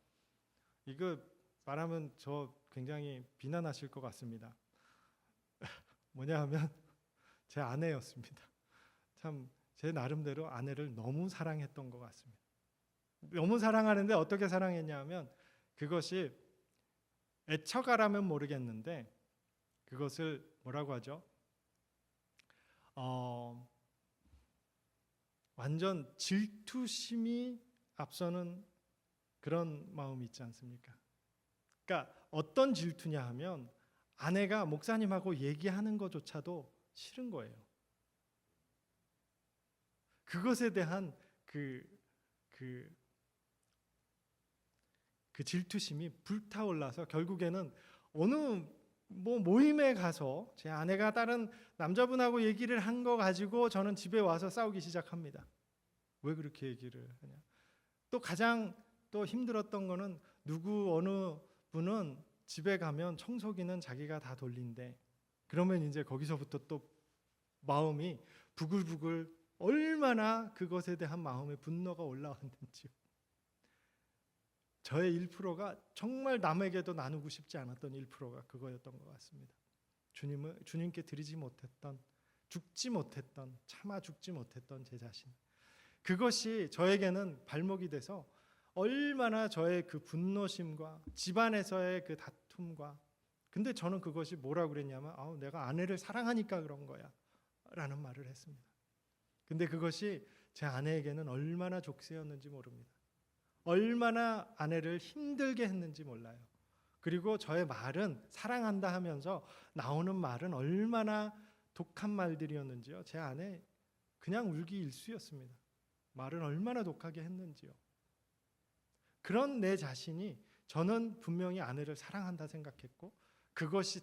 이거 말하면 저 굉장히 비난하실 것 같습니다. 뭐냐 하면 제 아내였습니다. 참 제 나름대로 아내를 너무 사랑했던 것 같습니다. 너무 사랑하는데 어떻게 사랑했냐 하면, 그것이 애처가라면 모르겠는데 그것을 뭐라고 하죠? 완전 질투심이 앞서는 그런 마음이 있지 않습니까? 그러니까 어떤 질투냐 하면 아내가 목사님하고 얘기하는 것조차도 싫은 거예요. 그것에 대한 그 질투심이 불타올라서 결국에는 어느 뭐 모임에 가서 제 아내가 다른 남자분하고 얘기를 한 거 가지고 저는 집에 와서 싸우기 시작합니다. 왜 그렇게 얘기를 하냐. 또 가장 또 힘들었던 거는 어느 분은 집에 가면 청소기는 자기가 다 돌린대. 그러면 이제 거기서부터 또 마음이 부글부글, 얼마나 그것에 대한 마음의 분노가 올라왔는지요. 저의 1%가 정말 남에게도 나누고 싶지 않았던 1%가 그거였던 것 같습니다. 주님께 드리지 못했던, 죽지 못했던, 차마 죽지 못했던 제 자신. 그것이 저에게는 발목이 돼서 얼마나 저의 그 분노심과 집안에서의 그 다툼과, 근데 저는 그것이 뭐라고 그랬냐면 내가 아내를 사랑하니까 그런 거야 라는 말을 했습니다. 근데 그것이 제 아내에게는 얼마나 족쇄였는지 모릅니다. 얼마나 아내를 힘들게 했는지 몰라요. 그리고 저의 말은 사랑한다 하면서 나오는 말은 얼마나 독한 말들이었는지요. 제 아내 그냥 울기 일쑤였습니다. 말은 얼마나 독하게 했는지요. 그런 내 자신이, 저는 분명히 아내를 사랑한다 생각했고 그것이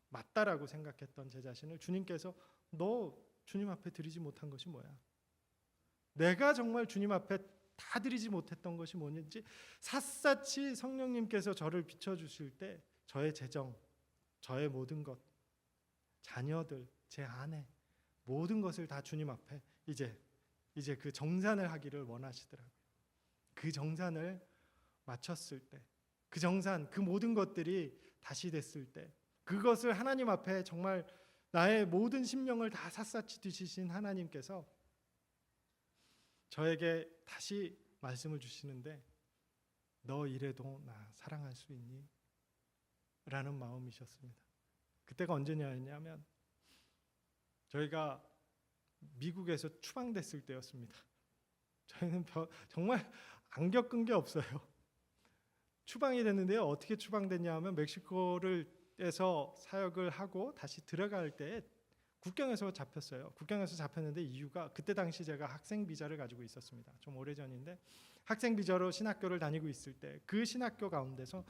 맞다라고 생각했던 제 자신을 주님께서 너 주님 앞에 드리지 못한 것이 뭐야? 내가 정말 주님 앞에 다 드리지 못했던 것이 뭐는지 샅샅이 성령님께서 저를 비춰주실 때 저의 재정, 저의 모든 것, 자녀들, 제 아내, 모든 것을 다 주님 앞에 이제 그 정산을 하기를 원하시더라고요. 그 정산을 마쳤을 때, 그 정산, 그 모든 것들이 다시 됐을 때, 그것을 하나님 앞에 정말 나의 모든 심령을 다 샅샅이 뒤지신 하나님께서 저에게 다시 말씀을 주시는데, 너 이래도 나 사랑할 수 있니? 라는 마음이셨습니다. 그때가 언제냐면 저희가 미국에서 추방됐을 때였습니다. 저희는 정말 안 겪은 게 없어요. 추방이 됐는데요. 어떻게 추방됐냐 하면 멕시코에서 사역을 하고 다시 들어갈 때 국경에서 잡혔어요. 국경에서 잡혔는데 이유가, 그때 당시 제가 학생 비자를 가지고 있었습니다. 좀 오래전인데 학생 비자로 신학교를 다니고 있을 때 그 신학교 가운데서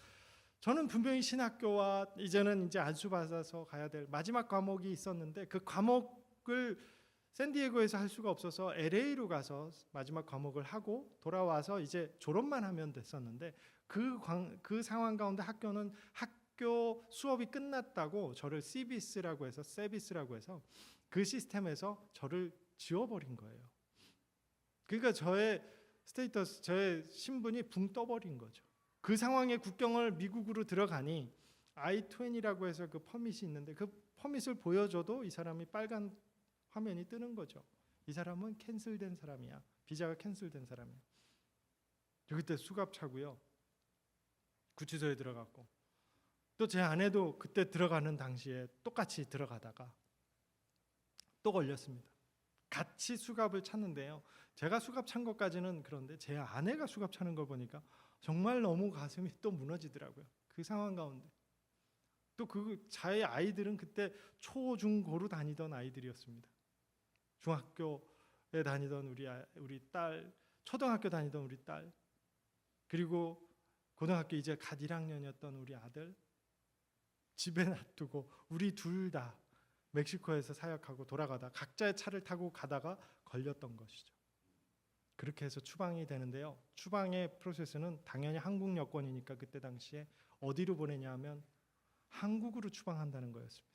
저는 분명히 신학교와 이제는 이제 안수받아서 가야 될 마지막 과목이 있었는데 그 과목을 샌디에고에서 할 수가 없어서 LA로 가서 마지막 과목을 하고 돌아와서 이제 졸업만 하면 됐었는데 그 상황 가운데 학교는 학교 수업이 끝났다고 저를 세비스라고 해서 그 시스템에서 저를 지워버린 거예요. 그러니까 저의 스테이터스, 저의 신분이 붕 떠버린 거죠. 그 상황에 국경을 미국으로 들어가니 I-20라고 해서 그 퍼밋이 있는데 그 퍼밋을 보여줘도 이 사람이 빨간 화면이 뜨는 거죠. 이 사람은 캔슬된 사람이야. 비자가 캔슬된 사람이야. 그때 수갑 차고요. 구치소에 들어갔고 또 제 아내도 그때 들어가는 당시에 똑같이 들어가다가 또 걸렸습니다. 같이 수갑을 찼는데요. 제가 수갑 찬 것까지는 그런데 제 아내가 수갑 차는 걸 보니까 정말 너무 가슴이 또 무너지더라고요. 그 상황 가운데. 또 그 자의 아이들은 그때 초, 중, 고로 다니던 아이들이었습니다. 중학교에 다니던 우리 딸, 초등학교 다니던 우리 딸, 그리고 고등학교 이제 갓 1학년이었던 우리 아들, 집에 놔두고 우리 둘 다 멕시코에서 사역하고 돌아가다 각자의 차를 타고 가다가 걸렸던 것이죠. 그렇게 해서 추방이 되는데요. 추방의 프로세스는 당연히 한국 여권이니까 그때 당시에 어디로 보내냐 하면 한국으로 추방한다는 거였습니다.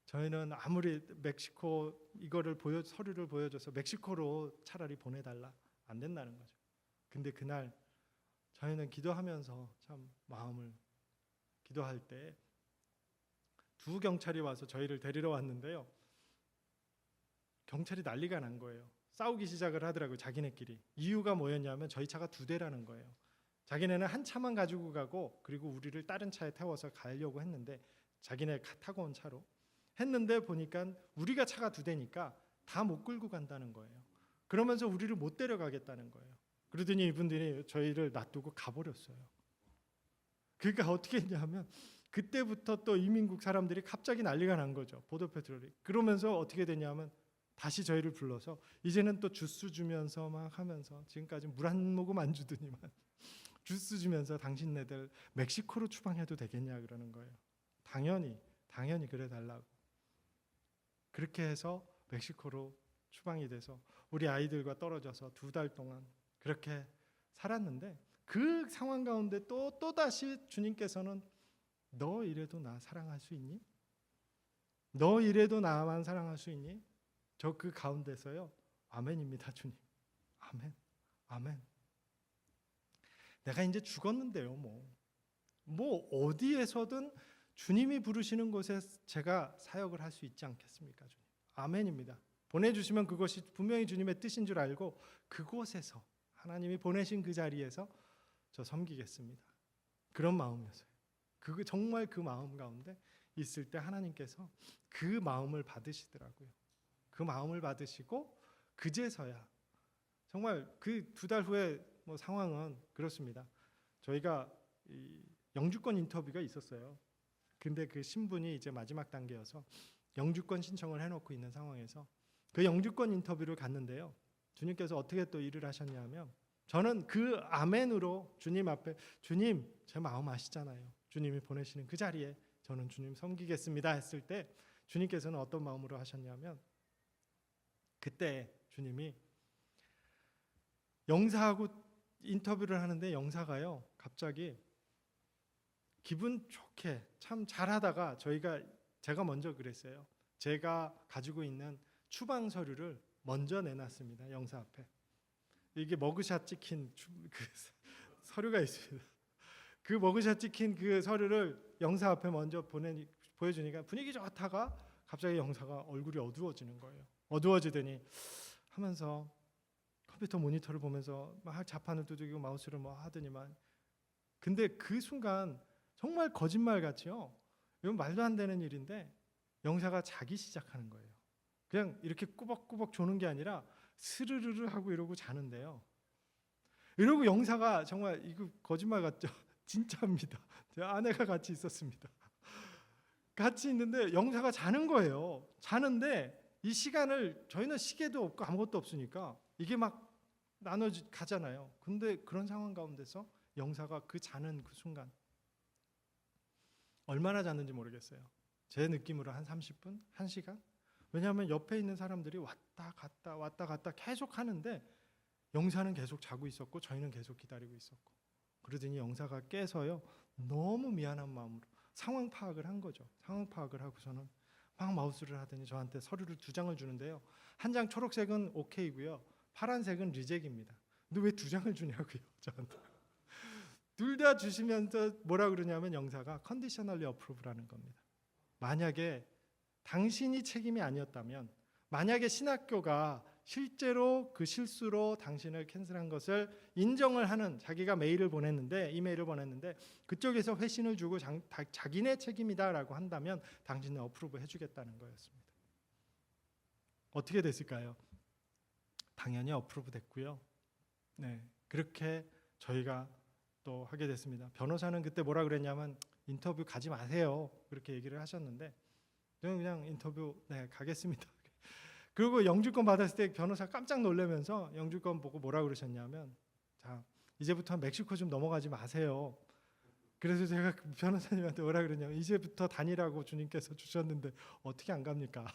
저희는 아무리 멕시코 이거를 서류를 보여줘서 멕시코로 차라리 보내달라, 안 된다는 거죠. 근데 그날 저희는 기도하면서 참 마음을 기도할 때 두 경찰이 와서 저희를 데리러 왔는데요. 경찰이 난리가 난 거예요. 싸우기 시작을 하더라고요. 자기네끼리. 이유가 뭐였냐면 저희 차가 2대라는 거예요. 자기네는 한 차만 가지고 가고 그리고 우리를 다른 차에 태워서 가려고 했는데 자기네 타고 온 차로 했는데 보니까 우리가 차가 2대니까 다 못 끌고 간다는 거예요. 그러면서 우리를 못 데려가겠다는 거예요. 그러더니 이분들이 저희를 놔두고 가버렸어요. 그러니까 어떻게 했냐면 그때부터 또 이민국 사람들이 갑자기 난리가 난 거죠. 보더 패트롤이. 그러면서 어떻게 되냐면 다시 저희를 불러서 이제는 또 주스 주면서 막 하면서, 지금까지 물 한 모금 안 주더니만 주스 주면서 당신네들 멕시코로 추방해도 되겠냐 그러는 거예요. 당연히 그래 달라고. 그렇게 해서 멕시코로 추방이 돼서 우리 아이들과 떨어져서 2달 동안 그렇게 살았는데, 그 상황 가운데 또다시 주님께서는 너 이래도 나 사랑할 수 있니? 너 이래도 나만 사랑할 수 있니? 저 그 가운데서요, 아멘입니다. 주님, 아멘, 아멘. 내가 이제 죽었는데요, 뭐 어디에서든 주님이 부르시는 곳에 제가 사역을 할 수 있지 않겠습니까? 주님, 아멘입니다. 보내주시면 그것이 분명히 주님의 뜻인 줄 알고 그곳에서, 하나님이 보내신 그 자리에서 저 섬기겠습니다. 그런 마음이었어요. 정말 그 마음 가운데 있을 때 하나님께서 그 마음을 받으시더라고요. 그 마음을 받으시고 그제서야, 정말 그 2달 후에 상황은 그렇습니다. 저희가 이 영주권 인터뷰가 있었어요. 근데 그 신분이 이제 마지막 단계여서 영주권 신청을 해놓고 있는 상황에서 그 영주권 인터뷰를 갔는데요, 주님께서 어떻게 또 일을 하셨냐면, 저는 그 아멘으로 주님 앞에, 주님 제 마음 아시잖아요, 주님이 보내시는 그 자리에 저는 주님 섬기겠습니다 했을 때 주님께서는 어떤 마음으로 하셨냐면, 그때 주님이 영사하고 인터뷰를 하는데 영사가요 갑자기 기분 좋게 참 잘하다가, 제가 먼저 그랬어요. 제가 가지고 있는 추방 서류를 먼저 내놨습니다. 영사 앞에. 이게 머그샷 찍힌 그 서류가 있습니다. 그 머그샷 찍힌 그 서류를 영사 앞에 먼저 보여주니까 분위기 좋다가 갑자기 영사가 얼굴이 어두워지는 거예요. 어두워지더니 하면서 컴퓨터 모니터를 보면서 막 자판을 두들기고 마우스를 하더니만, 근데 그 순간 정말 거짓말 같지요. 이건 말도 안 되는 일인데 영사가 자기 시작하는 거예요. 그냥 이렇게 꾸벅꾸벅 조는 게 아니라 스르르르 하고 이러고 자는데요. 이러고 영사가, 정말 이거 거짓말 같죠? 진짜입니다. 제 아내가 같이 있었습니다. 같이 있는데 영사가 자는 거예요. 자는데 이 시간을, 저희는 시계도 없고 아무것도 없으니까 이게 막 가잖아요. 근데 그런 상황 가운데서 영사가 자는 그 순간 얼마나 잤는지 모르겠어요. 제 느낌으로 한 30분? 1시간? 왜냐하면 옆에 있는 사람들이 왔다 갔다 계속 하는데 영사는 계속 자고 있었고 저희는 계속 기다리고 있었고, 그러더니 영사가 깨서요 너무 미안한 마음으로 상황 파악을 한 거죠. 상황 파악을 하고서는 막 마우스를 하더니 저한테 서류를 2장을 주는데요, 한 장 초록색은 오케이고요, 파란색은 리젝입니다. 근데 왜 2장을 주냐고요, 저한테. 둘 다 주시면서 뭐라 그러냐면, 영사가 컨디셔널리 어프로브라는 겁니다. 만약에 당신이 책임이 아니었다면, 만약에 신학교가 실제로 그 실수로 당신을 캔슬한 것을 인정을 하는, 자기가 이메일을 보냈는데 그쪽에서 회신을 주고 자기네 책임이다라고 한다면 당신을 어프로브 해주겠다는 거였습니다. 어떻게 됐을까요? 당연히 어프로브 됐고요. 네, 그렇게 저희가 또 하게 됐습니다. 변호사는 그때 뭐라 그랬냐면, 인터뷰 가지 마세요, 그렇게 얘기를 하셨는데 저는 그냥 인터뷰 가겠습니다. 그리고 영주권 받았을 때 변호사 깜짝 놀라면서 영주권 보고 뭐라 그러셨냐면, 자 이제부터 멕시코 좀 넘어가지 마세요. 그래서 제가 변호사님한테 뭐라 그러냐면, 이제부터 다니라고 주님께서 주셨는데 어떻게 안 갑니까?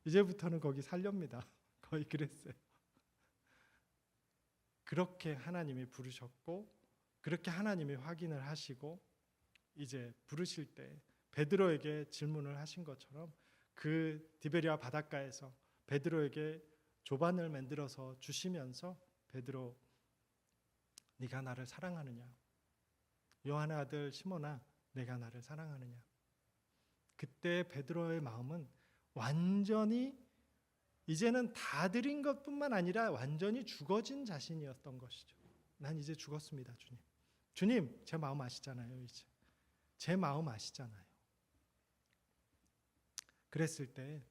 이제부터는 거기 살렵니다. 거의 그랬어요. 그렇게 하나님이 부르셨고, 그렇게 하나님이 확인을 하시고, 이제 부르실 때 베드로에게 질문을 하신 것처럼 그 디베리아 바닷가에서 베드로에게 조반을 만들어서 주시면서, 베드로 네가 나를 사랑하느냐, 요한의 아들 시몬아 내가 나를 사랑하느냐. 그때 베드로의 마음은 완전히, 이제는 다 드린 것뿐만 아니라 완전히 죽어진 자신이었던 것이죠. 난 이제 죽었습니다, 주님. 주님 제 마음 아시잖아요. 이제 제 마음 아시잖아요. 그랬을 때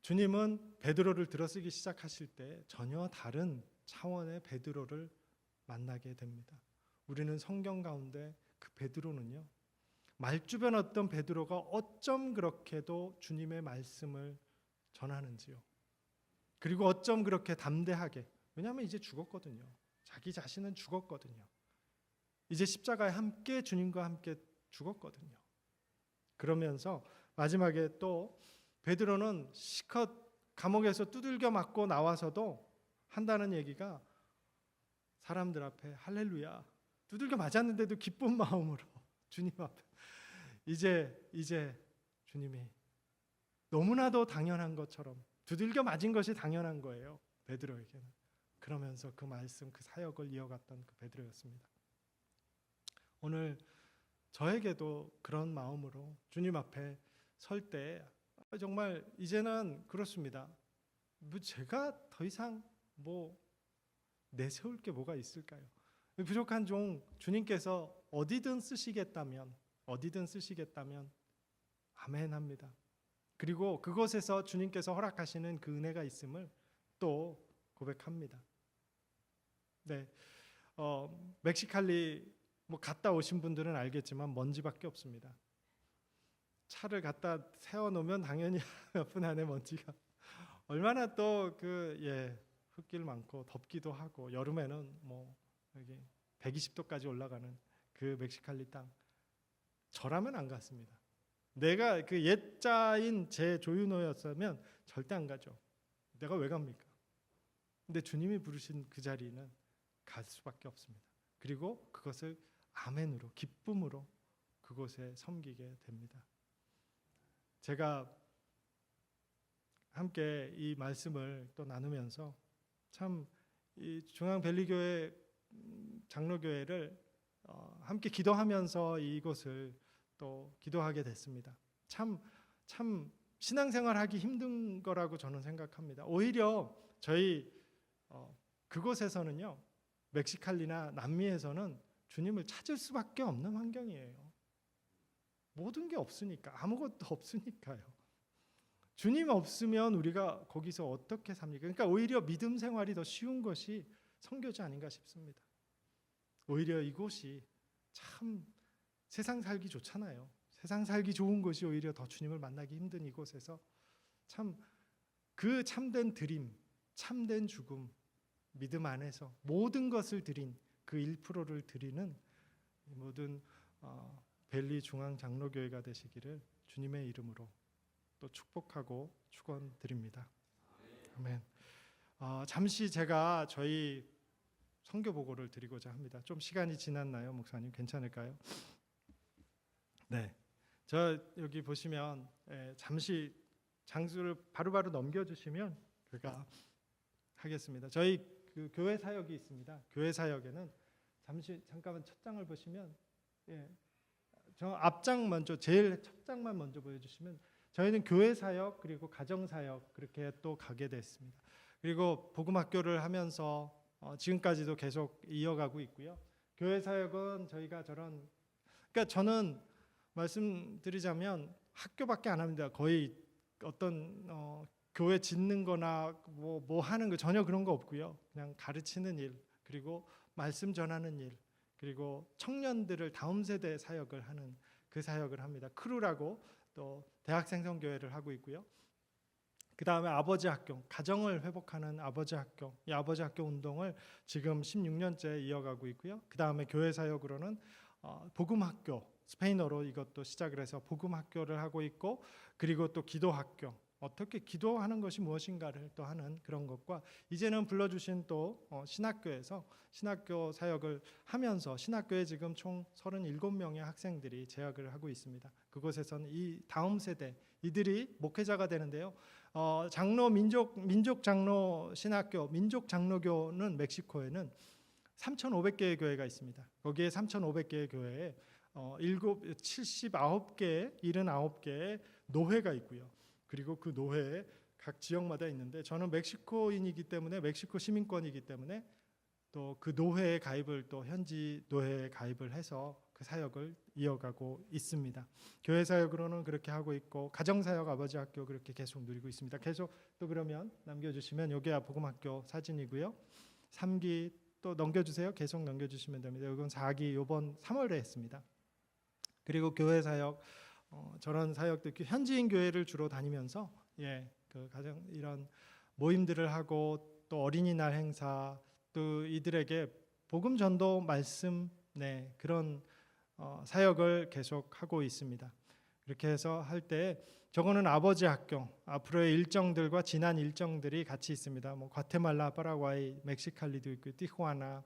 주님은 베드로를 들어쓰기 시작하실 때 전혀 다른 차원의 베드로를 만나게 됩니다. 우리는 성경 가운데 그 베드로는요, 말주변 어떤 베드로가 어쩜 그렇게도 주님의 말씀을 전하는지요. 그리고 어쩜 그렇게 담대하게, 왜냐하면 이제 죽었거든요. 자기 자신은 죽었거든요. 이제 십자가에 함께, 주님과 함께 죽었거든요. 그러면서 마지막에 또 베드로는 시컷 감옥에서 두들겨 맞고 나와서도 한다는 얘기가 사람들 앞에 할렐루야, 두들겨 맞았는데도 기쁜 마음으로 주님 앞에 이제 주님이 너무나도 당연한 것처럼 두들겨 맞은 것이 당연한 거예요, 베드로에게는. 그러면서 그 말씀, 그 사역을 이어갔던 그 베드로였습니다. 오늘 저에게도 그런 마음으로 주님 앞에 설 때 정말 이제는 그렇습니다. 제가 더 이상 내세울 게 뭐가 있을까요? 부족한 종 주님께서 어디든 쓰시겠다면 아멘 합니다. 그리고 그곳에서 주님께서 허락하시는 그 은혜가 있음을 또 고백합니다. 네, 멕시칼리 갔다 오신 분들은 알겠지만 먼지밖에 없습니다. 차를 갖다 세워놓으면 당연히 몇 분 안에 먼지가 얼마나 또 흙길 많고 덥기도 하고 여름에는 여기 120도까지 올라가는 그 멕시칼리 땅, 저라면 안 갔습니다. 내가 그 옛자인 제 조윤호였으면 절대 안 가죠. 내가 왜 갑니까? 근데 주님이 부르신 그 자리는 갈 수밖에 없습니다. 그리고 그것을 아멘으로, 기쁨으로 그곳에 섬기게 됩니다. 제가 함께 이 말씀을 또 나누면서 참 이 중앙벨리교회 장로교회를 함께 기도하면서 이곳을 또 기도하게 됐습니다. 참 신앙생활하기 힘든 거라고 저는 생각합니다. 오히려 저희 그곳에서는요, 멕시칼리나 남미에서는 주님을 찾을 수밖에 없는 환경이에요. 모든 게 없으니까, 아무것도 없으니까요. 주님 없으면 우리가 거기서 어떻게 삽니까? 그러니까 오히려 믿음 생활이 더 쉬운 것이 선교지 아닌가 싶습니다. 오히려 이곳이 참 세상 살기 좋잖아요. 세상 살기 좋은 곳이 오히려 더 주님을 만나기 힘든 이곳에서 참 그 참된 드림, 참된 죽음, 믿음 안에서 모든 것을 드린 그 1%를 드리는 모든 벨리 중앙 장로교회가 되시기를 주님의 이름으로 또 축복하고 축원드립니다. 아멘. 잠시 제가 저희 선교 보고를 드리고자 합니다. 좀 시간이 지났나요, 목사님? 괜찮을까요? 네. 저 여기 보시면 잠시 장수를 바로바로 넘겨주시면 제가 하겠습니다. 저희 그 교회 사역이 있습니다. 교회 사역에는 잠깐만 첫 장을 보시면, 저 앞장 먼저, 제일 첫 장만 먼저 보여주시면, 저희는 교회 사역 그리고 가정 사역 그렇게 또 가게 됐습니다. 그리고 복음 학교를 하면서 지금까지도 계속 이어가고 있고요. 교회 사역은 저희가 그러니까 저는 말씀드리자면 학교밖에 안 합니다. 거의 어떤 교회 짓는 거나 뭐 하는 거 전혀 그런 거 없고요. 그냥 가르치는 일, 그리고 말씀 전하는 일, 그리고 청년들을 다음 세대 사역을 하는 그 사역을 합니다. 크루라고 또 대학생 선교회를 하고 있고요. 그 다음에 아버지 학교, 가정을 회복하는 아버지 학교, 이 아버지 학교 운동을 지금 16년째 이어가고 있고요. 그 다음에 교회 사역으로는 복음 학교, 스페인어로 이것도 시작을 해서 복음 학교를 하고 있고, 그리고 또 기도 학교, 어떻게 기도하는 것이 무엇인가를 또 하는 그런 것과, 이제는 불러주신 또 신학교에서 신학교 사역을 하면서 신학교에 지금 총 37명의 학생들이 재학을 하고 있습니다. 그곳에서는 이 다음 세대 이들이 목회자가 되는데요. 장로 민족 장로 신학교, 민족 장로교는 멕시코에는 3,500개의 교회가 있습니다. 거기에 3,500개의 교회에 79개의 노회가 있고요. 그리고 그 노회에 각 지역마다 있는데, 저는 멕시코인이기 때문에, 멕시코 시민권이기 때문에 또 그 노회에 가입을, 또 현지 노회에 가입을 해서 그 사역을 이어가고 있습니다. 교회 사역으로는 그렇게 하고 있고, 가정 사역 아버지 학교 그렇게 계속 누리고 있습니다. 계속 또 그러면 남겨주시면, 여기가 복음학교 사진이고요. 3기 또 넘겨주세요. 계속 넘겨주시면 됩니다. 이건 4기 이번 3월에 했습니다. 그리고 교회 사역, 저런 사역들, 현지인 교회를 주로 다니면서 그 가정 이런 모임들을 하고, 또 어린이날 행사, 또 이들에게 복음 전도 말씀, 그런 사역을 계속 하고 있습니다. 이렇게 해서 할 때 저거는 아버지 학교, 앞으로의 일정들과 지난 일정들이 같이 있습니다. 뭐 과테말라, 파라과이, 멕시칼리도 있고 티후아나,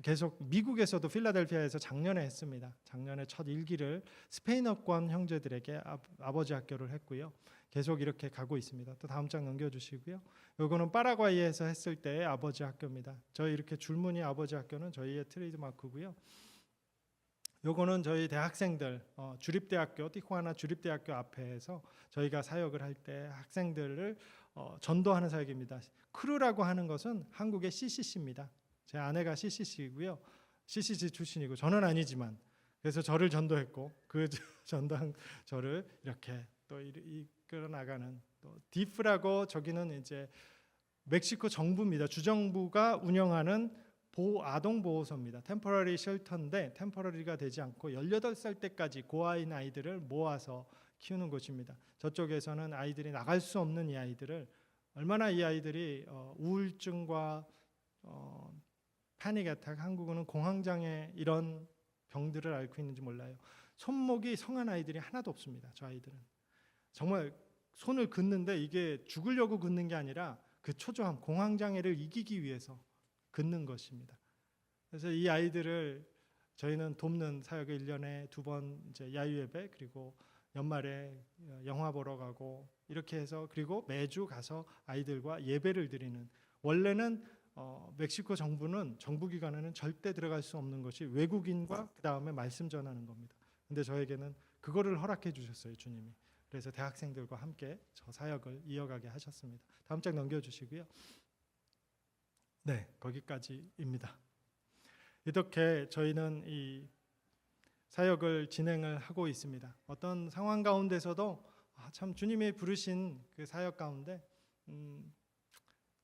계속 미국에서도 필라델피아에서 작년에 했습니다. 작년에 첫 일기를 스페인어권 형제들에게 아버지 학교를 했고요. 계속 이렇게 가고 있습니다. 또 다음 장 넘겨주시고요. 요거는 파라과이에서 했을 때의 아버지 학교입니다. 저희 이렇게 줄무늬 아버지 학교는 저희의 트레이드마크고요. 요거는 저희 대학생들 주립대학교 티후아나 주립대학교 앞에서 저희가 사역을 할 때 학생들을 전도하는 사역입니다. 크루라고 하는 것은 한국의 CCC입니다. 제 아내가 CCC이고요. CCC 출신이고 저는 아니지만 그래서 저를 전도했고 그 전도한 저를 이렇게 또 이끌어 나가는 또 디프라고 저기는 이제 멕시코 정부입니다. 주정부가 운영하는 아동 보호소입니다. 템포러리 쉘터인데 템포러리가 되지 않고 18살 때까지 고아인 아이들을 모아서 키우는 곳입니다. 저쪽에서는 아이들이 나갈 수 없는 이 아이들을 얼마나 이 아이들이 우울증과 패닉 애택, 한국어는 공황장애 이런 병들을 앓고 있는지 몰라요. 손목이 성한 아이들이 하나도 없습니다. 저 아이들은 정말 손을 긋는데 이게 죽으려고 긋는 게 아니라 그 초조함, 공황장애를 이기기 위해서 긋는 것입니다. 그래서 이 아이들을 저희는 돕는 사역을 1년에 2번 이제 야유예배 그리고 연말에 영화 보러 가고 이렇게 해서 그리고 매주 가서 아이들과 예배를 드리는 원래는 멕시코 정부는 정부기관에는 절대 들어갈 수 없는 것이 외국인과 그 다음에 말씀 전하는 겁니다. 근데 저에게는 그거를 허락해 주셨어요 주님이. 그래서 대학생들과 함께 저 사역을 이어가게 하셨습니다. 다음 장 넘겨주시고요. 네, 거기까지입니다. 이렇게 저희는 이 사역을 진행을 하고 있습니다. 어떤 상황 가운데서도 참 주님이 부르신 그 사역 가운데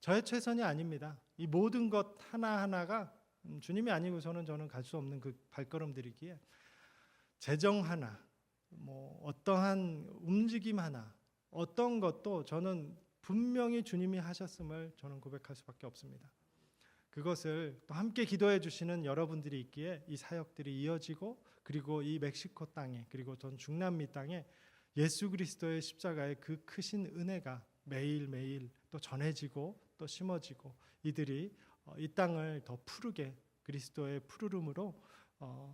저의 최선이 아닙니다. 이 모든 것 하나하나가 주님이 아니고서는 저는 갈 수 없는 그 발걸음들이기에 재정 하나, 뭐 어떠한 움직임 하나, 어떤 것도 저는 분명히 주님이 하셨음을 저는 고백할 수밖에 없습니다. 그것을 또 함께 기도해 주시는 여러분들이 있기에 이 사역들이 이어지고 그리고 이 멕시코 땅에 그리고 전 중남미 땅에 예수 그리스도의 십자가의 그 크신 은혜가 매일매일 또 전해지고 또 심어지고 이들이 이 땅을 더 푸르게 그리스도의 푸르름으로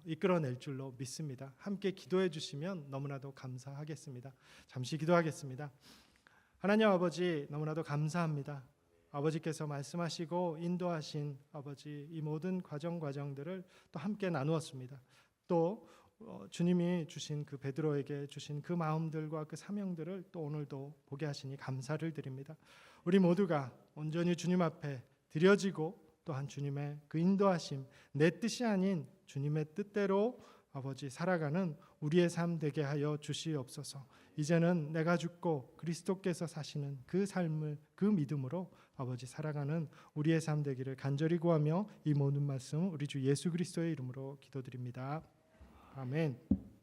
이끌어낼 줄로 믿습니다. 함께 기도해 주시면 너무나도 감사하겠습니다. 잠시 기도하겠습니다. 하나님 아버지 너무나도 감사합니다. 아버지께서 말씀하시고 인도하신 아버지 이 모든 과정들을 또 함께 나누었습니다. 또 주님이 주신 그 베드로에게 주신 그 마음들과 그 사명들을 또 오늘도 보게 하시니 감사를 드립니다. 우리 모두가 온전히 주님 앞에 드려지고 또한 주님의 그 인도하심 내 뜻이 아닌 주님의 뜻대로 아버지 살아가는 우리의 삶 되게 하여 주시옵소서. 이제는 내가 죽고 그리스도께서 사시는 그 삶을 그 믿음으로 아버지 살아가는 우리의 삶 되기를 간절히 구하며 이 모든 말씀 우리 주 예수 그리스도의 이름으로 기도드립니다. 아멘.